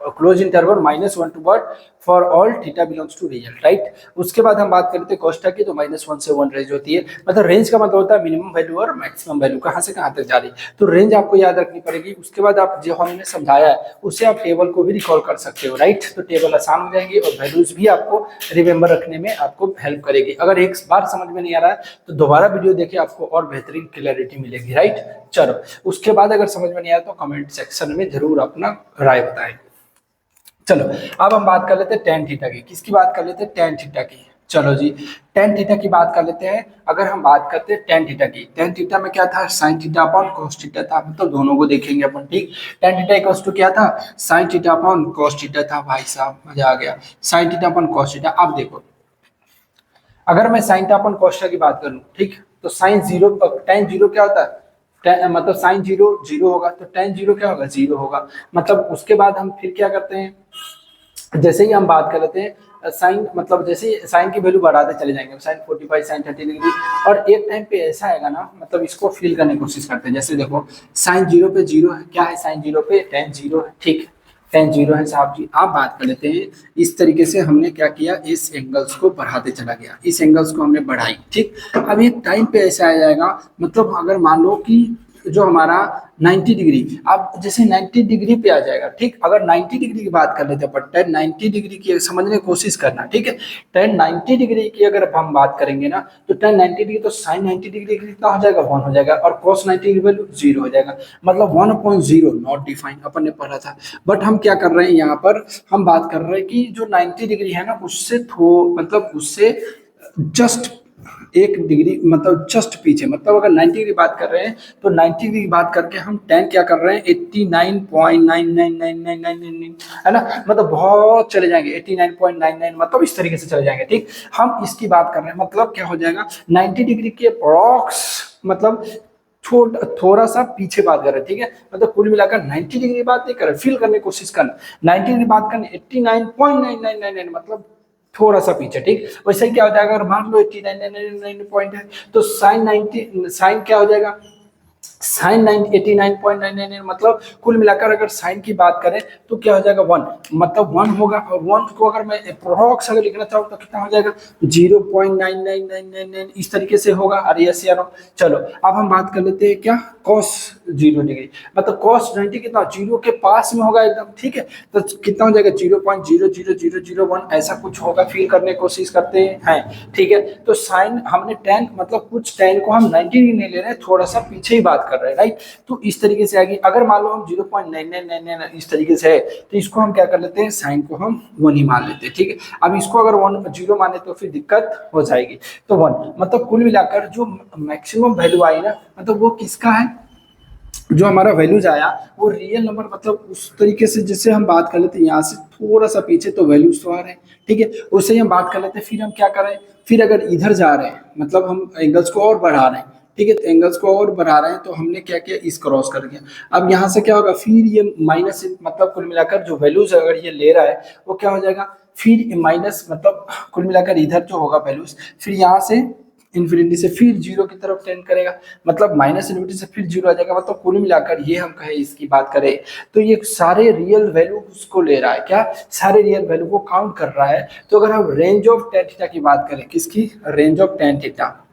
close interval -1 to what for all theta belongs to real, right. उसके बाद हम बात करते हैं कोष्ठक की, तो -1 से 1 रेंज होती है। मतलब रेंज का मतलब होता है मिनिमम वैल्यू और मैक्सिमम वैल्यू कहाँ से कहाँ तक जा रही है, तो रेंज आपको याद रखनी पड़ेगी। उसके बाद आप जो हमने समझाया है उससे आप टेबल को भी रिकॉल कर सकते हो, राइट। तो टेबल आसान हो जाएंगी और वैल्यूज भी आपको रिमेंबर रखने में आपको हेल्प करेगी। अगर एक बार समझ में नहीं आ रहा है तो दोबारा वीडियो देखिए, आपको और बेहतरीन क्लैरिटी मिलेगी, राइट। चलो, उसके बाद अगर समझ में नहीं आया तो कमेंट सेक्शन में जरूर अपना राय बताएं। चलो, अब हम बात कर लेते हैं टेन थीटा की। किसकी बात कर लेते हैं? टेन थीटा की। चलो जी, टेन थीटा की बात कर लेते हैं। अगर हम बात करते हैं टेन थीटा की, टेन थीटा में क्या था? Sine theta upon cos theta था, मतलब दोनों को देखेंगे अपन, ठीक। टेन थीटा इक्वल्स टू क्या था? Sine theta upon cos theta था। भाई साहब मजा आ गया, sine theta upon cos theta. अब देखो, अगर मैं sine theta upon cos theta की बात करूं, ठीक, तो साइन जीरो, टेन जीरो क्या होता है? मतलब साइन जीरो जीरो होगा, तो टेन जीरो क्या होगा? जीरो होगा। मतलब उसके बाद हम फिर क्या करते हैं, जैसे ही हम बात कर लेते हैं साइन, मतलब जैसे ही साइन की वैल्यू बढ़ाते चले जाएंगे, साइन 45, साइन 30 डिग्री, और एक टाइम पे ऐसा आएगा ना, मतलब इसको फील करने की कोशिश करते हैं। जैसे देखो, साइन जीरो पे जीरो है, क्या है साइन जीरो पे? टेन जीरो है, ठीक। टेन जीरो है साहब जी। आप बात कर लेते हैं, इस तरीके से हमने क्या किया, इस एंगल्स को बढ़ाते चला गया, इस एंगल्स को हमने बढ़ाई, ठीक। अब एक टाइम पे ऐसा आ जाएगा, मतलब अगर मान लो कि जो हमारा 90 डिग्री, अब जैसे 90 डिग्री पे आ जाएगा, ठीक। अगर 90 डिग्री की बात कर लेते हैं, पर टेन 90 डिग्री की समझने की कोशिश करना, ठीक है। टेन 90 डिग्री की अगर हम बात करेंगे ना, तो टेन 90 डिग्री, तो साइन 90 डिग्री कितना हो जाएगा? 1 हो जाएगा, और कॉस 90 की वैल्यू 0 हो जाएगा। मतलब 1/0 नॉट डिफाइन अपन ने पढ़ा था। बट हम क्या कर रहे हैं यहाँ पर, हम बात कर रहे हैं कि जो 90 डिग्री है ना, उससे मतलब उससे जस्ट एक डिग्री, मतलब जस्ट पीछे, मतलब अगर 90 डिग्री बात कर रहे हैं तो 90 डिग्री की बात करके हम टेन क्या कर रहे हैं? 89.999999, है ना। मतलब बहुत चले जाएंगे, 89.99, मतलब इस तरीके से चले जाएंगे, ठीक। हम इसकी बात कर रहे हैं, मतलब क्या हो जाएगा? 90 डिग्री के अप्रॉक्स, मतलब थोड़ा सा पीछे बात कर रहे हैं, ठीक है। मतलब कुल मिलाकर 90 डिग्री बात नहीं कर रहे, फील करने की कोशिश करना। 90 डिग्री बात करना, 89.9999, मतलब थोड़ा सा पीछे, ठीक। वैसे ही क्या हो जाएगा, अगर मान लो 89.99 पॉइंट है, तो साइन 90, साइन क्या हो जाएगा? साइन 89.99, मतलब कुल मिलाकर अगर साइन की बात करें तो क्या हो जाएगा? 1, मतलब 1 होगा। और 1 को अगर मैं अप्रोक्स अगर लिखना चाहूँ तो कितना हो जाएगा? 0.99999, इस तरीके से होगा। अरे यस या नो? चलो, अब हम बात कर लेते हैं क्या, कॉस 0 डिग्री, मतलब कॉस 90 कितना? 0 के पास में होगा एकदम, ठीक है। तो कितना हो जाएगा? 0.00001, ऐसा कुछ होगा, फील करने की कोशिश करते हैं, ठीक है। तो साइन हमने टेन, मतलब कुछ टेन को हम 90 डिग्री नहीं ले रहे हैं, थोड़ा सा पीछे ही बात कर रहे हैं, राइट। तो इस तरीके से आएगी। अगर मान लो हम 0.9999 इस तरीके से है, तो इसको हम क्या कर लेते हैं, साइन को हम 1 ही मान लेते हैं, ठीक है। अब इसको अगर 1 0 माने तो फिर दिक्कत हो जाएगी। तो 1, मतलब कुल मिलाकर जो मैक्सिमम वैल्यू आई ना, मतलब वो किसका है? जो हमारा वैल्यूज आया वो रियल नंबर, मतलब उस तरीके से जैसे हम बात कर लेते हैं यहाँ से थोड़ा सा पीछे, तो वैल्यूज तो आ रहे हैं, ठीक है। उससे ही हम बात कर लेते हैं। फिर हम क्या करें, फिर अगर इधर जा रहे हैं, मतलब हम एंगल्स को और बढ़ा रहे हैं, ठीक है। तो एंगल्स को और बढ़ा रहे हैं, तो हमने क्या किया, इस क्रॉस कर दिया। अब यहाँ से क्या होगा, फिर ये माइनस, मतलब कुल मिलाकर जो वैल्यूज अगर ये ले रहा है वो क्या हो जाएगा, फिर माइनस, मतलब कुल मिलाकर इधर जो होगा वैल्यूज, फिर यहाँ से इन्फिनिटी से फिर जीरो की तरफ टेंड करेगा, मतलब माइनस इन्फिनिटी से फिर जीरो आ जाएगा। मतलब कुल मिलाकर ये हम कहे, इसकी बात करें तो ये सारे रियल वैल्यू उसको ले रहा है, क्या? सारे रियल वैल्यू को काउंट कर रहा है। तो अगर हम रेंज ऑफ टेन थीटा की बात करें, किसकी? Range of tan theta,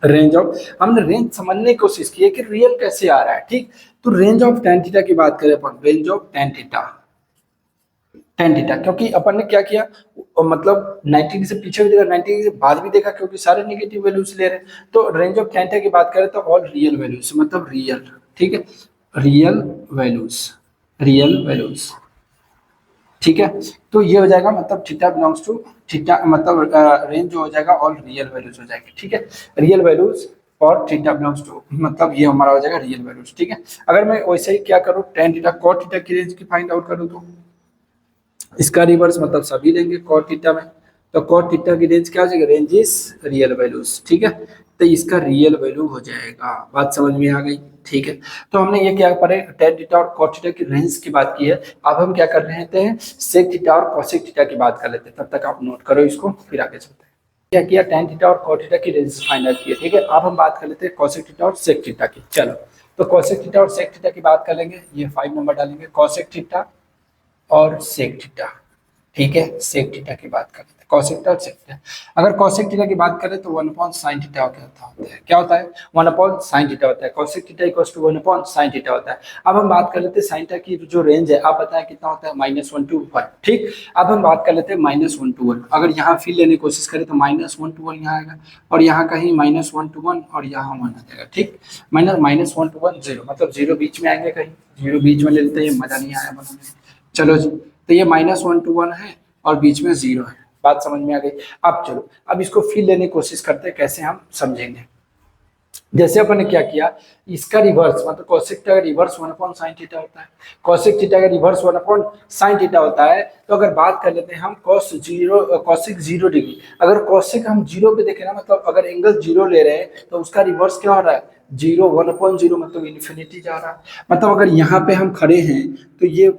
range of, हमने रेंज समझने की कोशिश की है कि रियल कैसे आ रहा है, ठीक। तो रेंज ऑफ टेन थीटा की बात करें अपन, range of tan theta, tan theta, क्योंकि अपन ने क्या किया, मतलब 90 डिग्री से पीछे भी देखा, 90 डिग्री से बाद भी देखा, क्योंकि सारे नेगेटिव वैल्यूज ले रहे हैं। तो रेंज ऑफ टेन थीटा की बात करें तो ऑल रियल वैल्यूज, मतलब रियल, ठीक है, रियल वैल्यूज, रियल वैल्यूज, ठीक है। तो ये हो जाएगा, मतलब थीटा बिलोंग्स टू थीटा, मतलब रेंज जो हो जाएगा ऑल रियल वैल्यूज हो जाएगी, ठीक है। रियल वैल्यूज और थीटा बिलोंग्स टू, मतलब ये हमारा हो जाएगा रियल वैल्यूज, ठीक है। अगर मैं वैसे ही क्या करूँ, टेन थीटा कॉट थीटा की रेंज की फाइंड आउट करूँ, तो इसका रिवर्स मतलब सभी लेंगे कॉट थीटा में। तो कॉट थीटा की रेंज क्या हो जाएगी, रेंज इज रियल वैल्यूज, ठीक है। तो इसका रियल वैल्यू हो जाएगा, बात समझ में आ गई, ठीक है। तो हमने ये क्या पढ़े, टेन थीटा और कॉट थीटा की रेंज की बात की है। अब हम क्या कर रहे थे, सेक थीटा और कोसेक थीटा की बात कर लेते हैं। तब तक आप नोट करो इसको, फिर आगे चलते हैं। क्या किया, टेन थीटा और कॉट थीटा की रेंज फाइंड किया, ठीक है। अब हम बात कर लेते हैं कोसेक थीटा और सेक थीटा की। चलो, तो कोसेक थीटा और सेक थीटा की बात कर लेंगे। ये 5 नंबर डालेंगे, कोसेक थीटा और सेक थीटा। ठीक है, सेक थीटा की बात करते हैं, कॉसेक थीटा और सेक थीटा। अगर कॉसेक थीटा की बात करें तो 1/sin थीटा होता है, क्या होता है 1/sin थीटा होता है। Cosec theta equals to 1/sin theta होता है। अब हम बात कर लेते हैं साइन थीटा की जो रेंज है, आप बताएं कितना होता है, -1 to 1। ठीक, अब हम बात कर लेते हैं -1 to 1। अगर यहाँ फील लेने की कोशिश करें तो -1 to 1 यहाँ आएगा, और यहाँ कहीं -1 to 1 और यहाँ 1 आ जाएगा। ठीक, -1 to 1 0, मतलब जीरो बीच में आएंगे, कहीं जीरो बीच में ले लेते हैं, मजा नहीं आया बनाने में। चलो जी, तो ये -1 to 1 है और बीच में 0 है। बात समझ में आ गई। अब चलो, अब इसको फील लेने की कोशिश करते हैं, कैसे हम समझेंगे। जैसे अपन ने क्या किया, इसका रिवर्स मतलब कोसेक थीटा का रिवर्स 1/sin थीटा होता है, कोसेक थीटा का रिवर्स 1/sin थीटा होता है। तो अगर बात कर लेते हैं हम कोसेक 0 डिग्री, अगर कोसेक हम 0 पे देखें ना, मतलब अगर एंगल 0 ले रहे हैं तो उसका रिवर्स क्या हो रहा है, 0, 1/0, मतलब इन्फिनिटी जा रहा है। मतलब अगर यहाँ पे हम खड़े हैं तो ये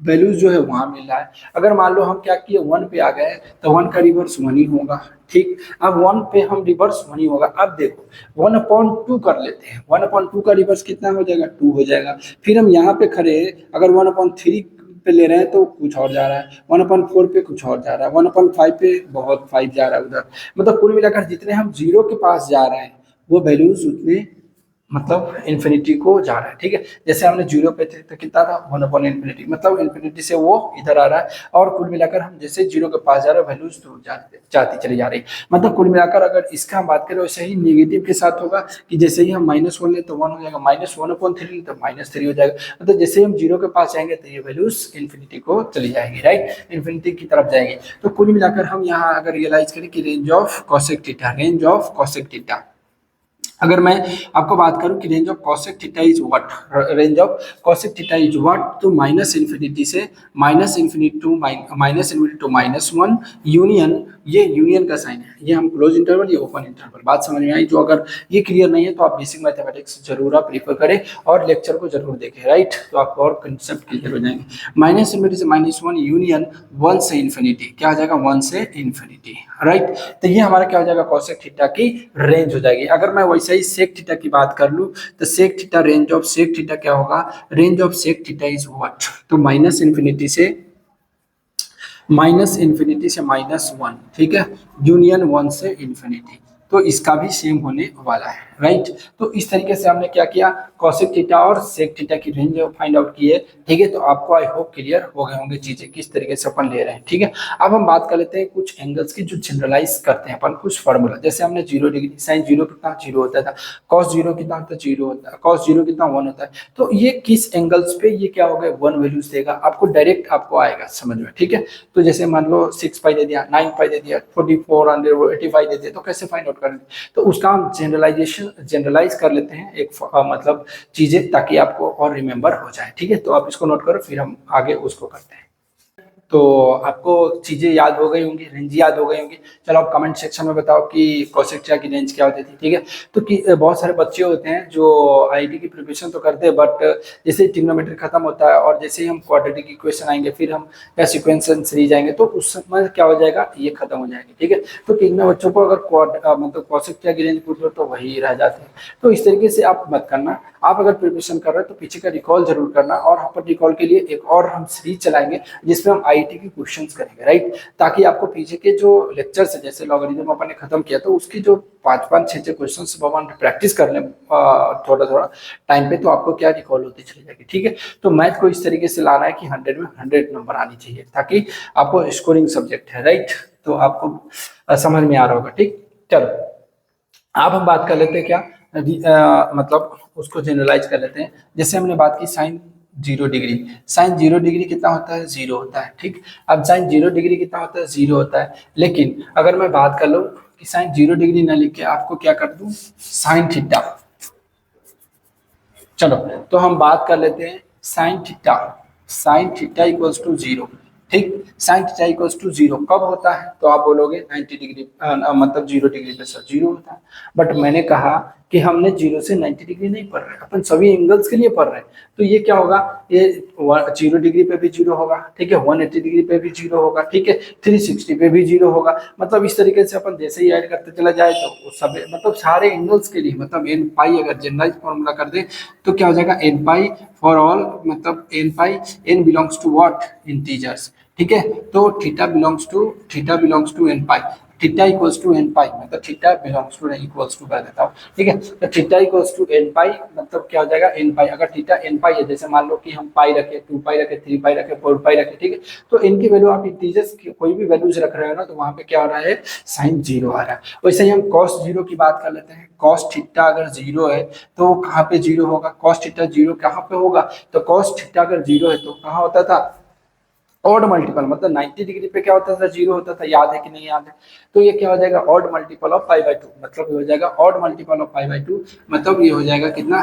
वैल्यूज जो है वहां मिल रहा है। अगर मान लो हम क्या किए, 1 पे आ गए तो 1 का रिवर्स 1 ही होगा। ठीक, अब 1 पे हम रिवर्स 1 ही होगा। अब देखो 1/2 कर लेते हैं, 1/2 का रिवर्स कितना हो जाएगा, 2 हो जाएगा। फिर हम यहाँ पे खड़े, अगर 1/3 पे ले रहे हैं तो कुछ और जा रहा है, 1/4 पे कुछ और जा रहा है, 1/5 पे बहुत 5 जा रहा है उधर। मतलब कुल मिलाकर जितने हम जीरो के पास जा रहे हैं वो वैल्यूज उतने मतलब इन्फिनिटी को जा रहा है। ठीक है, जैसे हमने 0 पे थे तो कितना था, 1/∞, मतलब इन्फिनिटी से वो इधर आ रहा है। और कुल मिलाकर हम जैसे 0 के पास जा रहे हैं, वैल्यूज दूर जाती चली जा रही है। मतलब कुल मिलाकर अगर इसका हम बात करें वैसे ही नेगेटिव के साथ होगा, कि जैसे ही हम -1 ले तो 1 हो जाएगा, -1/3 तो -3 हो जाएगा। मतलब जैसे हम 0 के पास जाएंगे तो ये वैल्यूज इन्फिनिटी को चली जाएगी, राइट, इन्फिनिटी की तरफ जाएंगे। तो कुल मिलाकर हम यहाँ अगर रियलाइज करें कि रेंज ऑफ कोसेक थीटा, अगर मैं आपको बात करूं कि range of cosec theta is what, range of cosec theta is what, तो -इन्फिनिटी से -इन्फिनिटी टू -1 यूनियन, ये यूनियन का साइन है, ये हम क्लोज इंटरवल, ये ओपन इंटरवल। बात समझ में आई। जो अगर ये क्लियर नहीं है तो आप बेसिक मैथमेटिक्स जरूर आप प्रीफर करें और लेक्चर को जरूर देखें, राइट, तो आपको और कंसेप्ट क्लियर हो जाएंगे। -इन्फिनिटी से -1 यूनियन 1 से इन्फिनिटी, क्या हो जाएगा, 1 से इन्फिनिटी, राइट। तो ये हमारा क्या हो जाएगा, कोसेक थीटा की रेंज हो जाएगी। अगर मैं वैसे ही सेक थीटा की बात कर लूं तो sec theta, range of sec theta क्या होगा, range of sec theta is what, तो -इन्फिनिटी से -1, ठीक है, यूनियन 1 से इन्फिनिटी। तो इसका भी सेम होने वाला है, राइट। तो इस तरीके से हमने क्या किया, कोसेक थीटा और सेक थीटा की रेंज फाइंड आउट की है। ठीक है, तो आपको आई होप क्लियर हो गए होंगे चीजें किस तरीके से अपन ले रहे हैं। ठीक है, अब हम बात कर लेते हैं कुछ एंगल्स की जो जनरलाइज करते हैं अपन, कुछ फार्मूला। जैसे हमने 0 डिग्री, साइन 0 कितना 0 होता था, कॉस 0 कितना होता है 0 होता है, कॉस 0 कितना 1 होता है। तो ये किस एंगल्स पे ये क्या हो गया, 1 वैल्यूज देगा आपको, डायरेक्ट आपको आएगा समझ में। ठीक है, तो जैसे मान लो 6 पाई दे दिया, 9 पाई दे दिया, 4485 दे दिया, तो कैसे फाइंड आउट करेंगे, तो उसका हम जनरलाइज कर लेते हैं एक मतलब चीजें, ताकि आपको और रिमेंबर हो जाए। ठीक है, तो आप इसको नोट करो, फिर हम आगे उसको करते हैं। तो आपको चीजें याद हो गई होंगी, रेंज याद हो गई होंगी। चलो आप कमेंट सेक्शन में बताओ कि कोसेक थीटा की रेंज क्या होती थी। ठीक है, तो बहुत सारे बच्चे होते हैं जो आईआईटी की प्रिपरेशन तो करते हैं, बट जैसे ही ट्रिग्नोमेट्री खत्म होता है और जैसे ही हम क्वाड्रेटिक इक्वेशन आएंगे, फिर हम या सीक्वेंशियल सीरीज आएंगे, तो उस समय क्या हो जाएगा, ये खत्म हो जाएगी। ठीक है, तो कितने बच्चों को अगर मतलब कोसेक थीटा की रेंज पूछ लो तो वही रह जाते हैं। तो इस तरीके से आप मत करना। आप अगर प्रिपरेशन कर रहे हो तो पीछे का रिकॉल जरूर करना, और यहाँ पर रिकॉल के लिए एक और हम सीरीज चलाएंगे जिसमें हम आईआईटी के क्वेश्चंस करेंगे, राइट, ताकि आपको पीछे के जो लेक्चर्स है, जैसे लॉगरिथम अपन ने खत्म किया, तो उसकी जो 5-5, 6-6 क्वेश्चंस अपन प्रैक्टिस कर लें थोड़ा थोड़ा टाइम पे, तो आपको क्या रिकॉल होती चली जाएगी। ठीक है, तो मैथ को इस तरीके से लाना है कि 100 में 100 नंबर आनी चाहिए, ताकि आपको स्कोरिंग सब्जेक्ट है, राइट, तो आपको समझ में आ रहा होगा। ठीक, चलो अब हम बात कर लेते हैं क्या, मतलब उसको जनरलाइज कर लेते हैं। जैसे हमने बात की साइन 0 डिग्री, साइन 0 डिग्री कितना होता है, 0 होता है। ठीक, अब साइन 0 डिग्री कितना होता है, 0 होता है। लेकिन अगर मैं बात कर लूं कि साइन 0 डिग्री ना लिख के आपको क्या कर दूं, साइन थीटा। चलो, तो हम बात कर लेते हैं साइन थीटा इक्वल्स टू 0। ठीक, साइन थीटा इक्वल्स टू 0 कब होता है, तो आप बोलोगे 90 डिग्री मतलब 0 डिग्री पे सर 0 होता है। बट मैंने कहा कि हमने 0 से 90 डिग्री नहीं पढ़ रहे, अपन सभी एंगल्स के लिए पढ़ रहे हैं। तो ये क्या होगा, ये 0 डिग्री पे भी 0 होगा, ठीक है, 180 डिग्री पे भी 0 होगा, ठीक है, 360 पे भी 0 होगा। मतलब इस तरीके से अपन जैसे ही ऐड करते चला जाए तो वो सब मतलब सारे एंगल्स के लिए, मतलब एन पाई अगर जनरलाइज फॉर्मूला कर दे तो क्या हो जाएगा, एन पाई फॉर ऑल, मतलब N pi, N belongs to what, integers, ठीक है। तो theta belongs to N pi, theta equals to N pi, मतलब theta belongs to equals to कर देता हूँ, ठीक है। तो theta equals to N pi मतलब क्या हो जाएगा, एन पाई, अगर थीटा एन पाई है, जैसे मान लो कि हम पाई रखे, 2 पाई रखे, 3 पाई रखे, 4 पाई रखे, ठीक है, तो इनकी वैल्यू आप इंटीजर्स की कोई भी वैल्यूज रख रहे हो ना, तो वहां पे क्या हो रहा है, साइन 0 आ रहा है। वैसे ही हम कॉस 0 की बात कर लेते हैं। कॉस थीटा अगर 0 है तो कहाँ पे 0 होगा, कॉस थीटा 0 कहाँ पे होगा, तो कॉस थीटा अगर 0 है तो कहाँ होता था, ऑड मल्टीपल, मतलब 90 डिग्री पे क्या होता था, 0 होता था, याद है कि नहीं याद है। तो ये क्या हो जाएगा, odd multiple of pi by 2, मतलब ये हो जाएगा odd multiple of pi by 2, मतलब ये हो जाएगा कितना,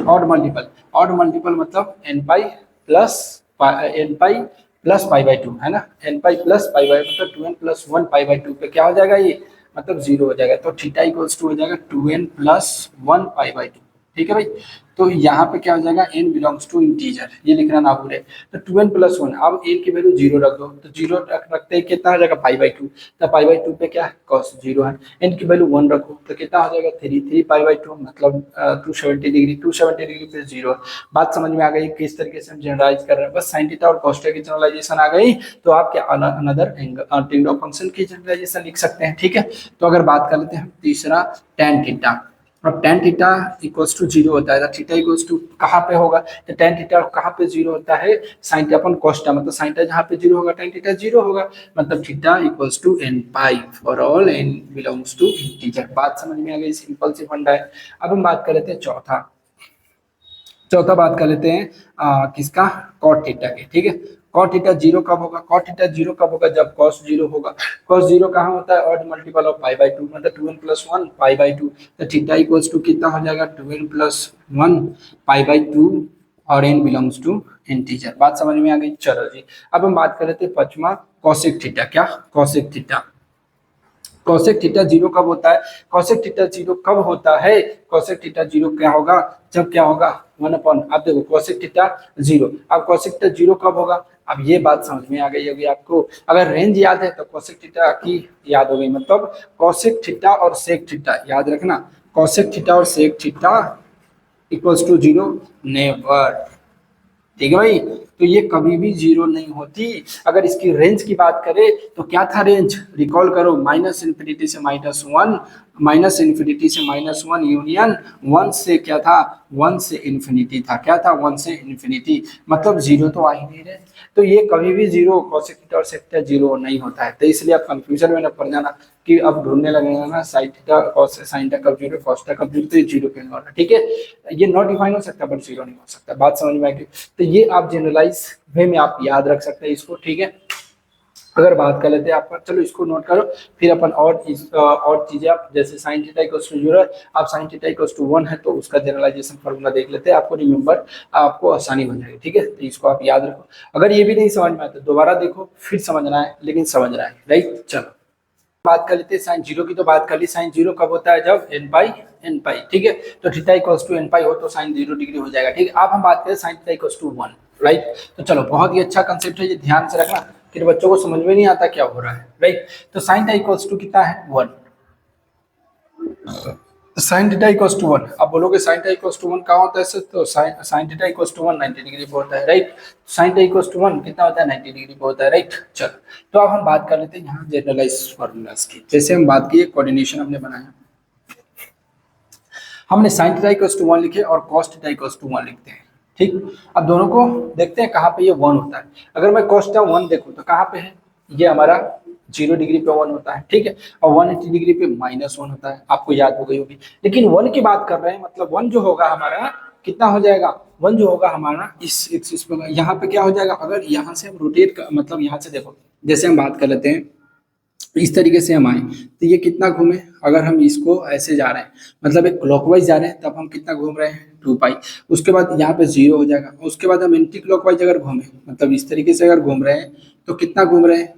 ऑड मल्टीपल मतलब N pi plus pi by 2 है ना, n pi plus pi by मतलब 2n+1 पाई बाई 2 पे क्या हो जाएगा, ये मतलब 0 हो जाएगा। तो थीटा इक्वल्स टू हो जाएगा 2n+1 पाई बाई 2, ठीक है भाई। तो यहाँ पे क्या हो जाएगा, n बिलोंग्स टू इंटीजर, ये लिखना ना भूले। तो 2n+1, अब n की वैल्यू 0 रख दो, तो 0 रखते ही कितना हो जाएगा, पाई बाई 2, तो पाई बाई 2 पे क्या है, cos 0 है। n की वैल्यू 1 रखो तो कितना हो जाएगा, 3 पाई बाई 2, मतलब 270 डिग्री पे 0। बात समझ में आ गई किस तरीके से हम जनरलाइज कर रहे हैं, बस साइन थीटा और cos थीटा की जनरलाइजेशन आ गई तो आप क्या अनदर एंगल फंक्शन की जनरलाइजेशन लिख सकते हैं, ठीक है। तो अगर बात कर लेते हैं तीसरा, tan थीटा। अब tan थीटा इक्वल्स टू 0 होता है, थीटा इक्वल्स टू कहाँ पे होगा, तो tan थीटा कहाँ पे 0 होता है, sin थीटा अपन कोस्टा, मतलब sin थीटा जहाँ पे 0 होगा tan थीटा 0 होगा, मतलब theta equals to n pi for all n belongs to integer. बात समझ में आ गई, सिंपल सी फंडा है। अब हम बात कर लेते हैं चौथा बात कर लेते हैं किसका, कॉट थीटा के, ठीक है। कॉट थीटा 0 कब होगा, कॉट थीटा 0 कब होगा, जब कॉस 0 होगा। कॉस 0 कहाँ होता है, odd multiple of pi by 2, मतलब 2n+1 पाई बाई 2, तो थीटा इक्वल्स टू कितना हो जाएगा, 2n+1 पाई बाई 2 और n बिलोंग्स टू इंटीजर। बात समझ में आ गई, चलो जी। अब हम बात कर लेते हैं पांचवा, कॉसेक थीटा। क्या, कॉसेक थीटा। कॉसेक थीटा 0 कब होता है, कॉसेक थीटा 0 कब होता है, कॉसेक थीटा 0 क्या होगा, जब क्या होगा, 1 आप देखो कॉसेक थीटा 0, अब कॉसेक थीटा 0 कब होगा। अब ये बात समझ में आ गई होगी आपको, अगर रेंज याद है तो कॉसेक थीटा की याद हो गई, मतलब कॉसेक थीटा और सेक थीटा याद रखना, कॉसेक थीटा और sec theta equals to 0 never, ठीक है भाई। तो ये कभी भी 0 नहीं होती। अगर इसकी रेंज की बात करें तो क्या था रेंज, रिकॉल करो, -∞ से -1, -∞ से -1 यूनियन 1 से क्या था, 1 से इन्फिनिटी था, क्या था, 1 से इन्फिनिटी, मतलब 0 तो आ ही नहीं रहे। तो ये कभी भी 0 कॉसेक थीटा और सेक थीटा 0 नहीं होता है। तो इसलिए आप कंफ्यूजन में न पड़ जाना कि अब ढूंढने लगेगा ना sine theta cos sine theta कब 0 कॉस थीटा कब 0, तो ये 0 क्यों नहीं होना, ठीक है। ये नॉट डिफाइन हो सकता बट 0 नहीं हो सकता। बात समझ में आएगी, तो ये आप जनरलाइज वे में आप याद रख सकते हैं इसको, ठीक है। अगर बात कर लेते हैं आपका, चलो इसको नोट करो, फिर अपन और चीजें आप जैसे साइन थीटा इक्वल्स टू 0 है, आप साइन थीटा इक्वल्स टू 1 है तो उसका जनरलाइजेशन फार्मूला देख लेते हैं, आपको रिमेंबर, आपको आसानी हो जाएगी, ठीक है। तो इसको आप याद रखो, अगर ये भी नहीं समझ में आता तो दोबारा देखो, फिर समझना है, लेकिन समझना है, राइट। चलो बात कर लेते हैं साइन 0 की, तो बात कर ली, साइन 0 कब होता है, जब n पाई, ठीक है। तो थीटा इक्वल्स टू n पाई हो तो साइन 0 डिग्री हो जाएगा, ठीक है। अब हम बात करें sine theta equals to 1, right. तो चलो बहुत ही अच्छा कंसेप्ट है, ये ध्यान से रखना, फिर बच्चों को समझ में नहीं आता क्या हो रहा है, राइट। तो साइन थीटा इक्वल्स टू कितना है, 1, साइन थीटा इक्वल्स टू 1। अब बोलोगे साइन थीटा इक्वल्स टू 1 कहाँ होता है सर, तो sine theta equals to 1 90 degree पे होता है, right. Sine theta equals to 1 कितना होता है, 90 डिग्री पे होता है, राइट। चलो तो अब हम बात कर लेते हैं यहाँ जनरलाइज फार्मूलाज की। जैसे हम बात की कोऑर्डिनेशन हमने बनाया, हमने साइन थीटा इक्वल्स टू 1 लिखे और कॉस थीटा इक्वल्स टू 1 लिखते हैं, ठीक। अब दोनों को देखते हैं कहाँ पे ये 1 होता है। अगर मैं कॉस थीटा 1 देखूं तो कहाँ पे है, ये हमारा 0 डिग्री पे 1 होता है, ठीक है, और 180 डिग्री पे -1 होता है, आपको याद हो गई होगी। लेकिन 1 की बात कर रहे हैं, मतलब 1 जो होगा हमारा कितना हो जाएगा, 1 जो होगा हमारा इस एक्सिस पे, यहाँ पे क्या हो जाएगा, अगर यहाँ से हम रोटेट मतलब यहाँ से देखो, जैसे हम बात कर लेते हैं इस तरीके से हम आए तो ये कितना घूमे, अगर हम इसको ऐसे जा रहे हैं, मतलब एक क्लॉकवाइज जा रहे हैं, तब हम कितना घूम रहे हैं, 2 पाई। उसके बाद यहाँ पे 0 हो जाएगा, उसके बाद हम एंटी क्लॉकवाइज अगर घूमे, मतलब इस तरीके से अगर घूम रहे हैं तो कितना घूम रहे हैं,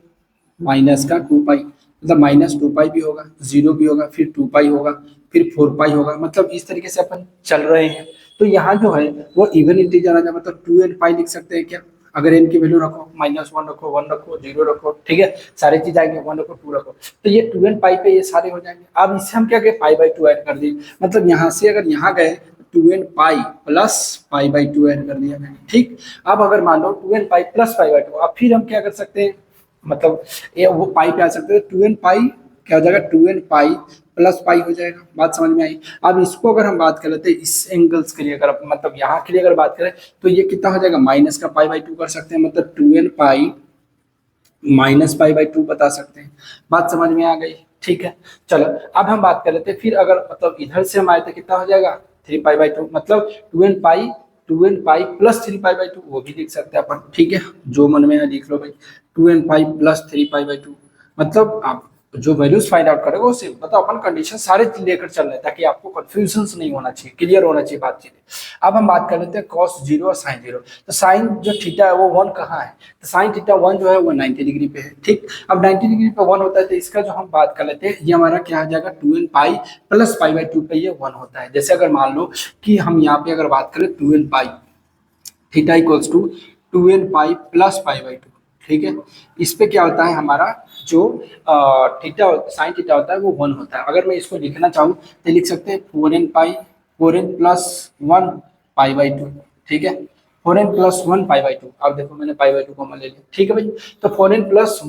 -2 पाई, मतलब -2 पाई भी होगा, 0 भी होगा, फिर 2 पाई होगा, फिर 4 पाई होगा, मतलब इस तरीके से अपन चल रहे हैं। तो यहाँ जो है वो इवन इंटीजर आ जाए, मतलब 2n पाई लिख सकते हैं क्या, अगर n की वैल्यू रखो, -1 रखो, 1 रखो, 0 रखो, ठीक है, सारी चीज आएंगे, 1 रखो, 2 रखो, तो ये 2n पाई पे ये सारे हो जाएंगे। अब इससे हम क्या करें, पाई/2 ऐड कर दिए, मतलब यहाँ से अगर यहाँ गए 2n पाई प्लस पाई/2 ऐड कर दिया मैंने, ठीक। अब अगर मान लो 2n पाई प्लस पाई/2, अब फिर हम क्या कर सकते हैं, मतलब ये वो पाई पे आ सकते हैं, 2n पाई क्या हो जाएगा, 2n पाई प्लस पाई हो जाएगा। बात समझ में आई। अब इसको अगर हम बात कर लेते हैं इस एंगल्स के लिए, अगर मतलब यहाँ के लिए अगर बात करें तो ये कितना हो जाएगा, माइनस का पाई/2 कर सकते हैं, मतलब 2n पाई माइनस पाई/2 बता सकते हैं। बात समझ में आ गई, ठीक है। चलो अब हम बात कर लेते हैं, फिर अगर मतलब इधर से हम आए तो कितना हो जाएगा, 3 पाई/2, मतलब 2n पाई प्लस 3 पाई/2, वो भी लिख सकते हैं अपन, ठीक है, जो मन में है लिख लो भाई, 2n पाई प्लस 3 पाई/2, मतलब आप जो वैल्यूज फाइंड आउट करेगा उससे मतलब अपन कंडीशन सारे लेकर चल रहे हैं ताकि आपको कंफ्यूजन नहीं होना चाहिए, क्लियर होना चाहिए बात चीजें। अब हम बात कर लेते हैं cos 0 और sin 0। तो साइन जो थीटा है वो 1 कहाँ है, तो साइन थीटा 1 जो है वो 90 डिग्री पे है, ठीक। अब 90 डिग्री पे 1 होता है तो इसका जो हम बात कर लेते हैं ये हमारा क्या आ जाएगा, 2n पाई प्लस पाई/2 पे ये 1 होता है। जैसे अगर मान लो कि हम यहाँ पे अगर बात करें 2n pi theta equals to 2n pi plus pi, ठीक है, इस पे क्या होता है हमारा जो थीटा साइन थीटा होता है वो 1 होता है। अगर मैं इसको लिखना चाहूँ तो लिख सकते हैं 4n प्लस 1 पाई/2, ठीक है, 4n प्लस 1 पाई/2। अब देखो मैंने पाई/2 कॉमन ले लिया, ठीक है भाई। तो 4n प्लस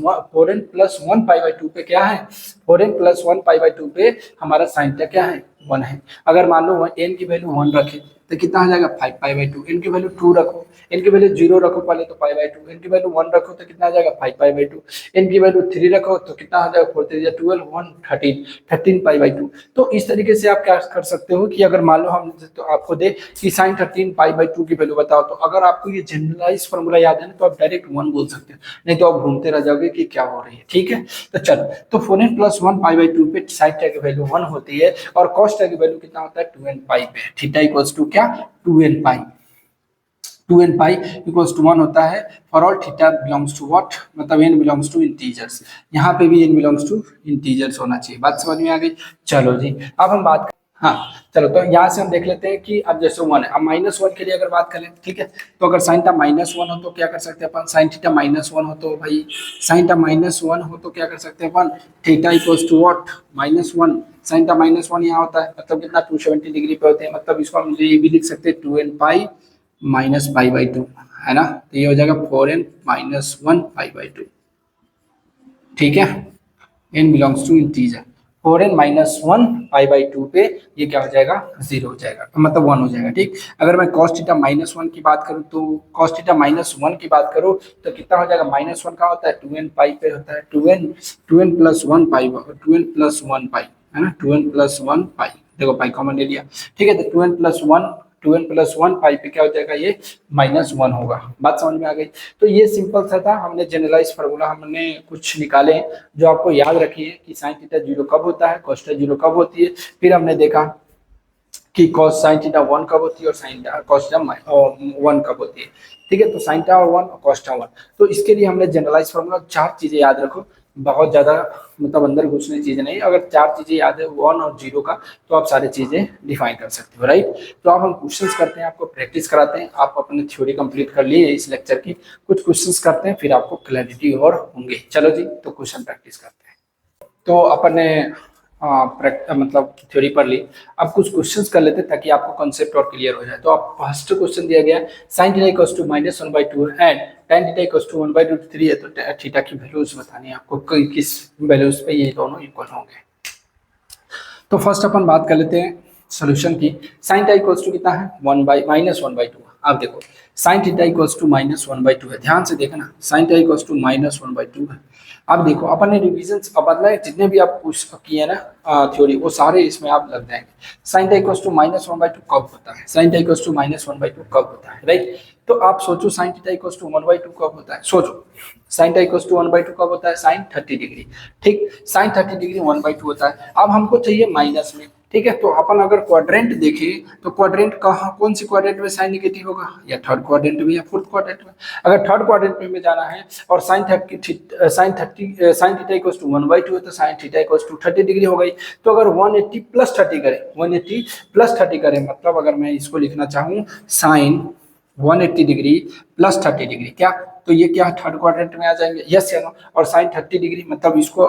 1 पाई/2 पे क्या है, 4n प्लस 1 पाई/2 पे हमारा साइन थीटा क्या है, 1 है। अगर मान लो n की वैल्यू 1 रखे तो कितना हो जाएगा, 5 पाई/2। n की वैल्यू 2 रखो, n की वैल्यू 0 रखो पहले तो पाई/2, n की वैल्यू 1 रखो तो कितना आ जाएगा, 5 पाई/2, n की वैल्यू 3 रखो तो कितना आ जाएगा, 4 3 12 1 13 पाई/2। तो इस तरीके से आप क्या कर सकते हो कि अगर मान लो हम तो आपको दे कि साइन 13 पाई/2 की वैल्यू बताओ, तो अगर आपको ये जनरलाइज फॉर्मूला याद है ना तो आप डायरेक्ट 1 बोल सकते हो, नहीं तो आप घूमते रह जाओगे कि क्या हो रही है, ठीक है। तो चलो, तो 4n प्लस 1 पाई/2 पे साइन थीटा की वैल्यू 1 होती है और कॉस थीटा की वैल्यू कितना होता है, 2n पाई पे। थीटा इक्वल्स टू क्या, 2n pi. 2n pi equals to 1 होता है for all theta belongs to what, मतलब n बिलोंग्स टू इंटीजर्स। यहाँ पे भी n बिलोंग्स टू इंटीजर्स होना चाहिए। बात समझ में आ गई। चलो जी, अब हम बात, हाँ चलो, तो यहाँ से हम देख लेते हैं कि अब जैसे 1 है, अब -1 के लिए अगर बात करें, ठीक है, तो अगर साइन थीटा -1 हो तो क्या कर सकते हैं अपन, साइन थीटा -1 हो तो भाई साइन थीटा -1 हो तो क्या कर सकते हैं अपन, theta equals to what, -1, sine theta -1 यहाँ होता है, मतलब कितना 270 डिग्री पे होते हैं, मतलब इसको हम ये भी लिख सकते हैं 2n पाई माइनस पाई/2, है ना, तो ये हो जाएगा 4n माइनस 1 पाई/2, ठीक है, n belongs to integer. 4n minus 1 पाई/2 पे ये क्या हो जाएगा, 0 हो जाएगा, मतलब 1 हो जाएगा, ठीक। अगर मैं cos थीटा -1 की बात करूं तो cos थीटा -1 की बात करूं तो कितना हो जाएगा, -1 का होता है 2n पाई पे होता है, 2n प्लस 1 पाई, 2n प्लस 1 पाई, है ना, 2n प्लस 1 पाई, देखो पाई कॉमन ले लिया, ठीक है। तो 2n प्लस 1 पाई पे क्या हो जाएगा, ये -1 होगा। बात समझ में आ गई। तो ये सिंपल सा था, हमने जनरलाइज फार्मूला हमने कुछ निकाले जो आपको याद रखिए कि साइन थीटा 0 कब होता है, cos थीटा 0 कब होती है। फिर हमने देखा कि cos साइन थीटा 1 कब होती है और साइन cos थीटा 1 कब होती है, ठीक है। तो साइन थीटा 1 और cos थीटा 1, तो इसके लिए हमने जनरलाइज फार्मूला 4 चीजें याद रखो, बहुत ज्यादा मतलब अंदर घुसने चीजें नहीं, अगर 4 चीजें याद है 1 और 0 का, तो आप सारी चीजें डिफाइन कर सकते हो, राइट। तो अब हम क्वेश्चंस करते हैं, आपको प्रैक्टिस कराते हैं। आप अपने थ्योरी कंप्लीट कर लिए इस लेक्चर की, कुछ क्वेश्चंस करते हैं फिर आपको क्लैरिटी और होंगे। चलो जी, तो क्वेश्चन प्रैक्टिस करते हैं। तो अपन ने मतलब थ्योरी पढ़ ली, अब कुछ क्वेश्चंस कर लेते हैं ताकि आपको कॉन्सेप्ट और क्लियर हो जाए। तो आप फर्स्ट क्वेश्चन दिया गया है sin theta equals to -1/2 and tan theta equals to 1/√3 है, तो थीटा की वैल्यूज बतानी है आपको, किस वैल्यूज पे ये दोनों इक्वल होंगे। तो फर्स्ट अपन बात कर लेते हैं सॉल्यूशन की। sin थीटा इक्वल्स टू कितना है, -1/2। आप देखो sin थीटा इक्वल्स टू -1/2 है, ध्यान से देखना, sin थीटा इक्वल्स टू -1/2 है। अब देखो अपन ने रिविजन अब मतलब जितने भी आप किए ना थ्योरी, वो सारे इसमें आप लग जाएंगे। sin थीटा इक्वल्स टू -1/2 कब होता है, sin थीटा इक्वल्स टू -1/2 कब होता है, राइट। तो आप सोचो sin थीटा इक्वल्स टू 1/2 कब होता है, सोचो sin थीटा इक्वल्स टू 1/2 कब होता है, sin 30 डिग्री, ठीक, sin 30 डिग्री 1/2 होता है। अब हमको चाहिए माइनस में, ठीक है। तो अपन अगर क्वाड्रेंट देखें तो क्वाड्रेंट कहाँ, कौन सी क्वाड्रेंट में साइन निगेटिव होगा, या थर्ड क्वाड्रेंट में या फोर्थ क्वाड्रेंट में। अगर थर्ड क्वाड्रेंट में जाना है और साइन थीटा इक्वल्स टू 1/2 है तो sine theta equals to 30 degree हो गई। तो अगर 180 प्लस 30 करें, 180 प्लस 30 करें, मतलब अगर मैं इसको लिखना चाहूँ साइन 180 डिग्री प्लस 30 डिग्री, क्या तो ये क्या थर्ड क्वाड्रेंट में आ जाएंगे, यस या नो। और साइन 30 डिग्री मतलब इसको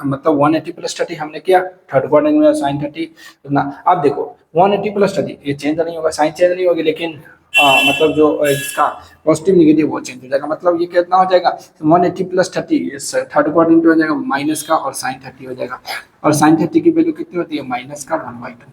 मतलब 180 प्लस 30 हमने किया थर्ड क्वाड्रेंट में, साइन 30 ना। अब देखो 180 प्लस 30 ये चेंज नहीं होगा, साइन चेंज नहीं होगी, लेकिन मतलब जो इसका पॉजिटिव निगेटिव वो चेंज हो जाएगा। मतलब ये कितना हो जाएगा 180 प्लस 30 थर्ड क्वाड्रेंट में हो जाएगा माइनस का, और साइन 30 हो जाएगा। और साइन 30 की वैल्यू कितनी होती है, माइनस का 1/2।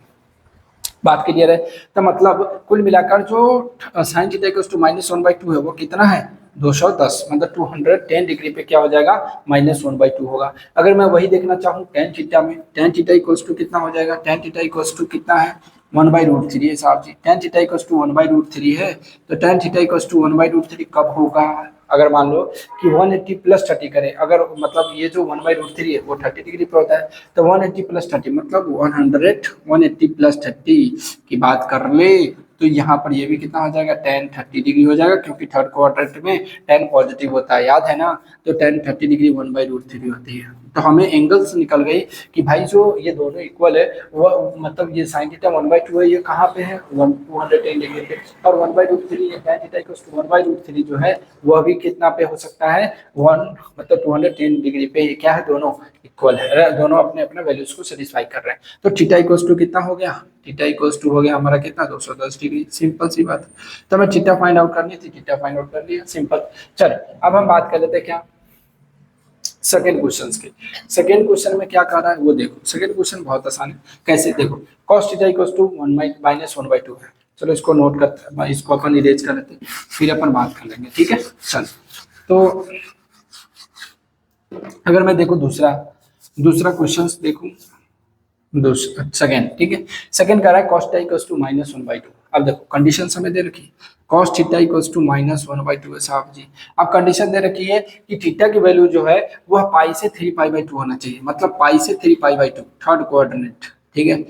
बात क्लियर है। तो मतलब कुल मिलाकर जो साइन थीटा इक्वल्स टू -1/2 है वो कितना है 210, मतलब 210 डिग्री पे क्या हो जाएगा -1/2 होगा। अगर मैं वही देखना चाहूँ टेन थीटा में, टेन थीटा इक्वल्स टू कितना हो जाएगा, टेन थीटा इक्वल्स टू कितना है 1/√3 है साहब जी। टेन थीटा इक्वल्स टू 1/√3 है, तो टेन थीटा इक्वल्स टू 1/√3 कब होगा, अगर मान लो कि 180 प्लस 30 करें, अगर मतलब ये जो 1/√3 है वो 30 डिग्री पे होता है, तो 180 प्लस 30 मतलब 180 प्लस 30 की बात कर ले, तो यहाँ पर ये भी कितना हो जाएगा tan 30 डिग्री हो जाएगा, क्योंकि थर्ड क्वाड्रेंट में tan पॉजिटिव होता है, याद है ना। तो tan 30 डिग्री 1/√3 होती है। तो हमें एंगल्स निकल गई कि भाई जो ये दोनों इक्वल है, वो मतलब ये साइन थीटा 1/2 है, ये कहाँ पे है 210 डिग्री पे, और 1/√3 ये tan थीटा इक्वल्स टू 1/√3 जो है वह भी कितना पे हो सकता है 1 मतलब 210 डिग्री पे। ये क्या है, दोनों इक्वल है, दोनों अपने अपने वैल्यूज को सेटिस्फाई कर रहे हैं। तो थीटा इक्वल्स टू कितना हो गया, थीटा इक्वल्स टू हो गया हमारा कितना 210 डिग्री, सिंपल सी बात। तो हमें थीटा फाइंड आउट करनी थी, थीटा फाइंड आउट कर लिया, सिंपल। चलो अब हम बात कर लेते हैं क्या सेकेंड क्वेश्चन की। सेकेंड क्वेश्चन में क्या कर रहा है वो देखो। सेकेंड क्वेश्चन बहुत आसान है, कैसे देखो cos थीटा इक्वल्स टू -1/2 है। चलो इसको नोट करते हैं, इसको अपन इरेज कर लेते हैं, फिर अपन बात कर लेंगे, ठीक है। चल तो अगर मैं देखो दूसरा क्वेश्चन देखूं, सेकेंड, ठीक है। सेकेंड कह रहा है cos थीटा इक्वल्स टू -1/2। अब देखो कंडीशन हमें दे रखी है cos थीटा इक्वल्स टू -1/2 है साहब जी। अब कंडीशन दे रखी है कि थीटा की वैल्यू जो है वह पाई से 3π/2 होना चाहिए, मतलब पाई से 3π/2 थर्ड क्वाड्रेंट, ठीक है।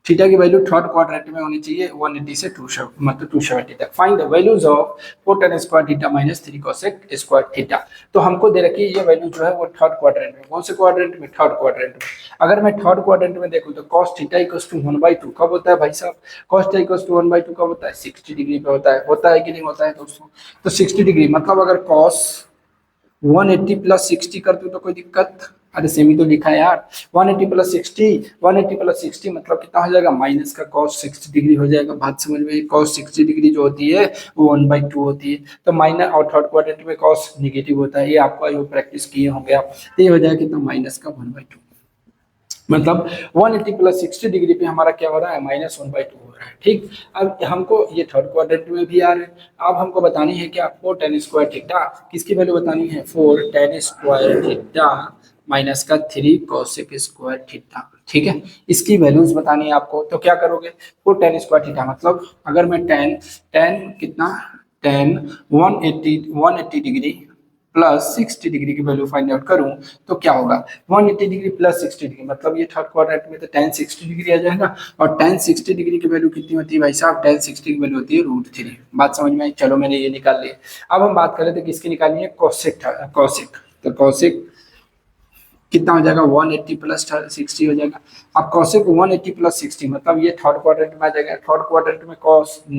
थीटा की वैल्यू थर्ड क्वाड्रेंट में होनी चाहिए 180 से 270 मतलब 270 तक। Find the values of 4 tan square theta minus 3 cosec square theta. तो हमको दे रखी है ये वैल्यू जो है वो थर्ड क्वाड्रेंट में, कौन से क्वाड्रेंट में, थर्ड क्वाड्रेंट में। अगर मैं थर्ड क्वाड्रेंट में देखूं तो cos थीटा इक्वल्स टू 1/2 कब होता है भाई साहब, cos थीटा इक्वल्स टू 1/2 कब होता है 60 डिग्री पे होता है कि नहीं होता है दोस्तों। तो 60 डिग्री मतलब अगर cos 180 प्लस 60 कर दूं तो कोई दिक्कत, अरे सेमी तो लिखा है यार 180 प्लस 60, 180 प्लस 60 मतलब कितना हो जाएगा माइनस का cos 60 डिग्री हो जाएगा। बात समझ में, cos 60 डिग्री जो होती है वो 1/2 होती है। तो माइनस और थर्ड क्वाड्रेंट में cos निगेटिव होता है, ये आपको प्रैक्टिस किए होंगे आप। तो ये हो जाएगा कितना माइनस का 1/2, मतलब 180 प्लस 60 डिग्री पे हमारा क्या हो रहा है -1/2 हो रहा है, ठीक। अब हमको ये थर्ड क्वाड्रेंट में भी आ रहा है। अब हमको बतानी है कि आपको tan स्क्वायर थीटा किसकी वैल्यू बतानी है 4 tan स्क्वायर थीटा माइनस का 3 cosec स्क्वायर थीटा, ठीक है। इसकी वैल्यूज बतानी है आपको, तो क्या करोगे 4 tan स्क्वायर थीटा मतलब अगर मैं tan कितना tan 180 डिग्री प्लस 60 डिग्री की वैल्यू फाइंड आउट करूं तो क्या होगा 180 डिग्री प्लस 60 डिग्री मतलब ये थर्ड क्वाड्रेंट में तो tan 60 डिग्री आ जाएगा। और tan 60 डिग्री की वैल्यू कितनी होती है भाई साहब, tan 60 की वैल्यू होती है √3। बात समझ में आई, चलो मैंने ये निकाल लिया। अब हम बात कर लेते हैं किसकी निकालनी है cosec। तो cosec कितना हो जाएगा 180 प्लस 60 हो जाएगा। अब cosec 180 प्लस 60 मतलब ये थर्ड क्वाड्रेंट में आ जाएगा। थर्ड क्वाड्रेंट में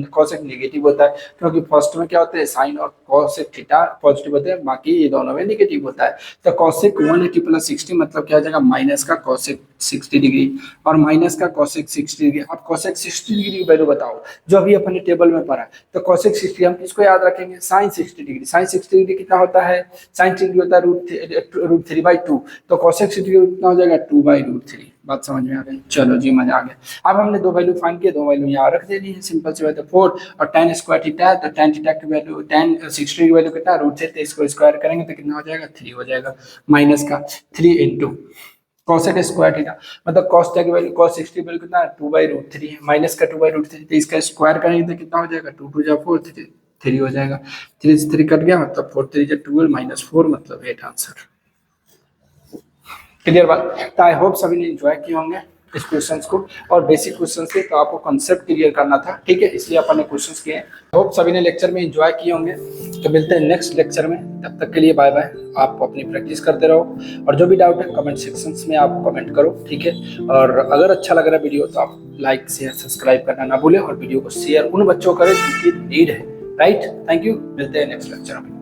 cosec नेगेटिव होता है, क्योंकि फर्स्ट में क्या होता है साइन और cosec थीटा पॉजिटिव होते हैं, बाकी ये दोनों में नेगेटिव होता है। तो cosec 180 प्लस 60 मतलब क्या हो जाएगा माइनस का cosec 60 डिग्री और माइनस का cosec 60 डिग्री। अब cosec 60 डिग्री की वैल्यू बताओ जो अभी अपने टेबल में पढ़ा। तो cosec 60 हम किसको याद रखेंगे sin 60 डिग्री। sin 60 डिग्री कितना होता है, sin 60 डिग्री होता है √3/2। तो cosec 60 कितना हो जाएगा 2/√3। बात समझ में आ गई, चलो जी मजा आ गया। अब हमने दो वैल्यू फाइंड किए, दो वैल्यू यहाँ रख देनी है, सिंपल सी बात है 4 और tan स्क्वायर थीटा है, तो tan थीटा की वैल्यू tan 60 की वैल्यू कितना √3, तो इसको स्क्वायर करेंगे तो कितना हो जाएगा 3 हो जाएगा, माइनस का 3 इंटू cosec स्क्वायर थीटा मतलब cos थीटा की वैल्यू cos 60 की वैल्यू कितना है 2/√3 है, माइनस का 2/√3, तो इसका स्क्वायर करेंगे तो कितना हो जाएगा 2 2 जा 4 3 हो जाएगा, 3 से 3 कट गया मतलब 4 3 जा 12 -4 मतलब 8 आंसर। क्लियर बात। तो आई होप सभी ने एंजॉय किए होंगे। इस क्वेश्चंस को, और बेसिक क्वेश्चन थे तो आपको कॉन्सेप्ट क्लियर करना था, ठीक है, इसलिए अपन ने क्वेश्चंस किए हैं। होप सभी ने लेक्चर में एंजॉय किए होंगे। तो मिलते हैं नेक्स्ट लेक्चर में, तब तक के लिए बाय बाय। आप अपनी प्रैक्टिस करते रहो, और जो भी डाउट है कमेंट सेक्शंस में आप कमेंट करो, ठीक है। और अगर अच्छा लग रहा है वीडियो तो आप लाइक शेयर सब्सक्राइब करना ना भूलें, और वीडियो को शेयर उन बच्चों करें जिनकी नीड है, राइट। थैंक यू, मिलते हैं नेक्स्ट लेक्चर में।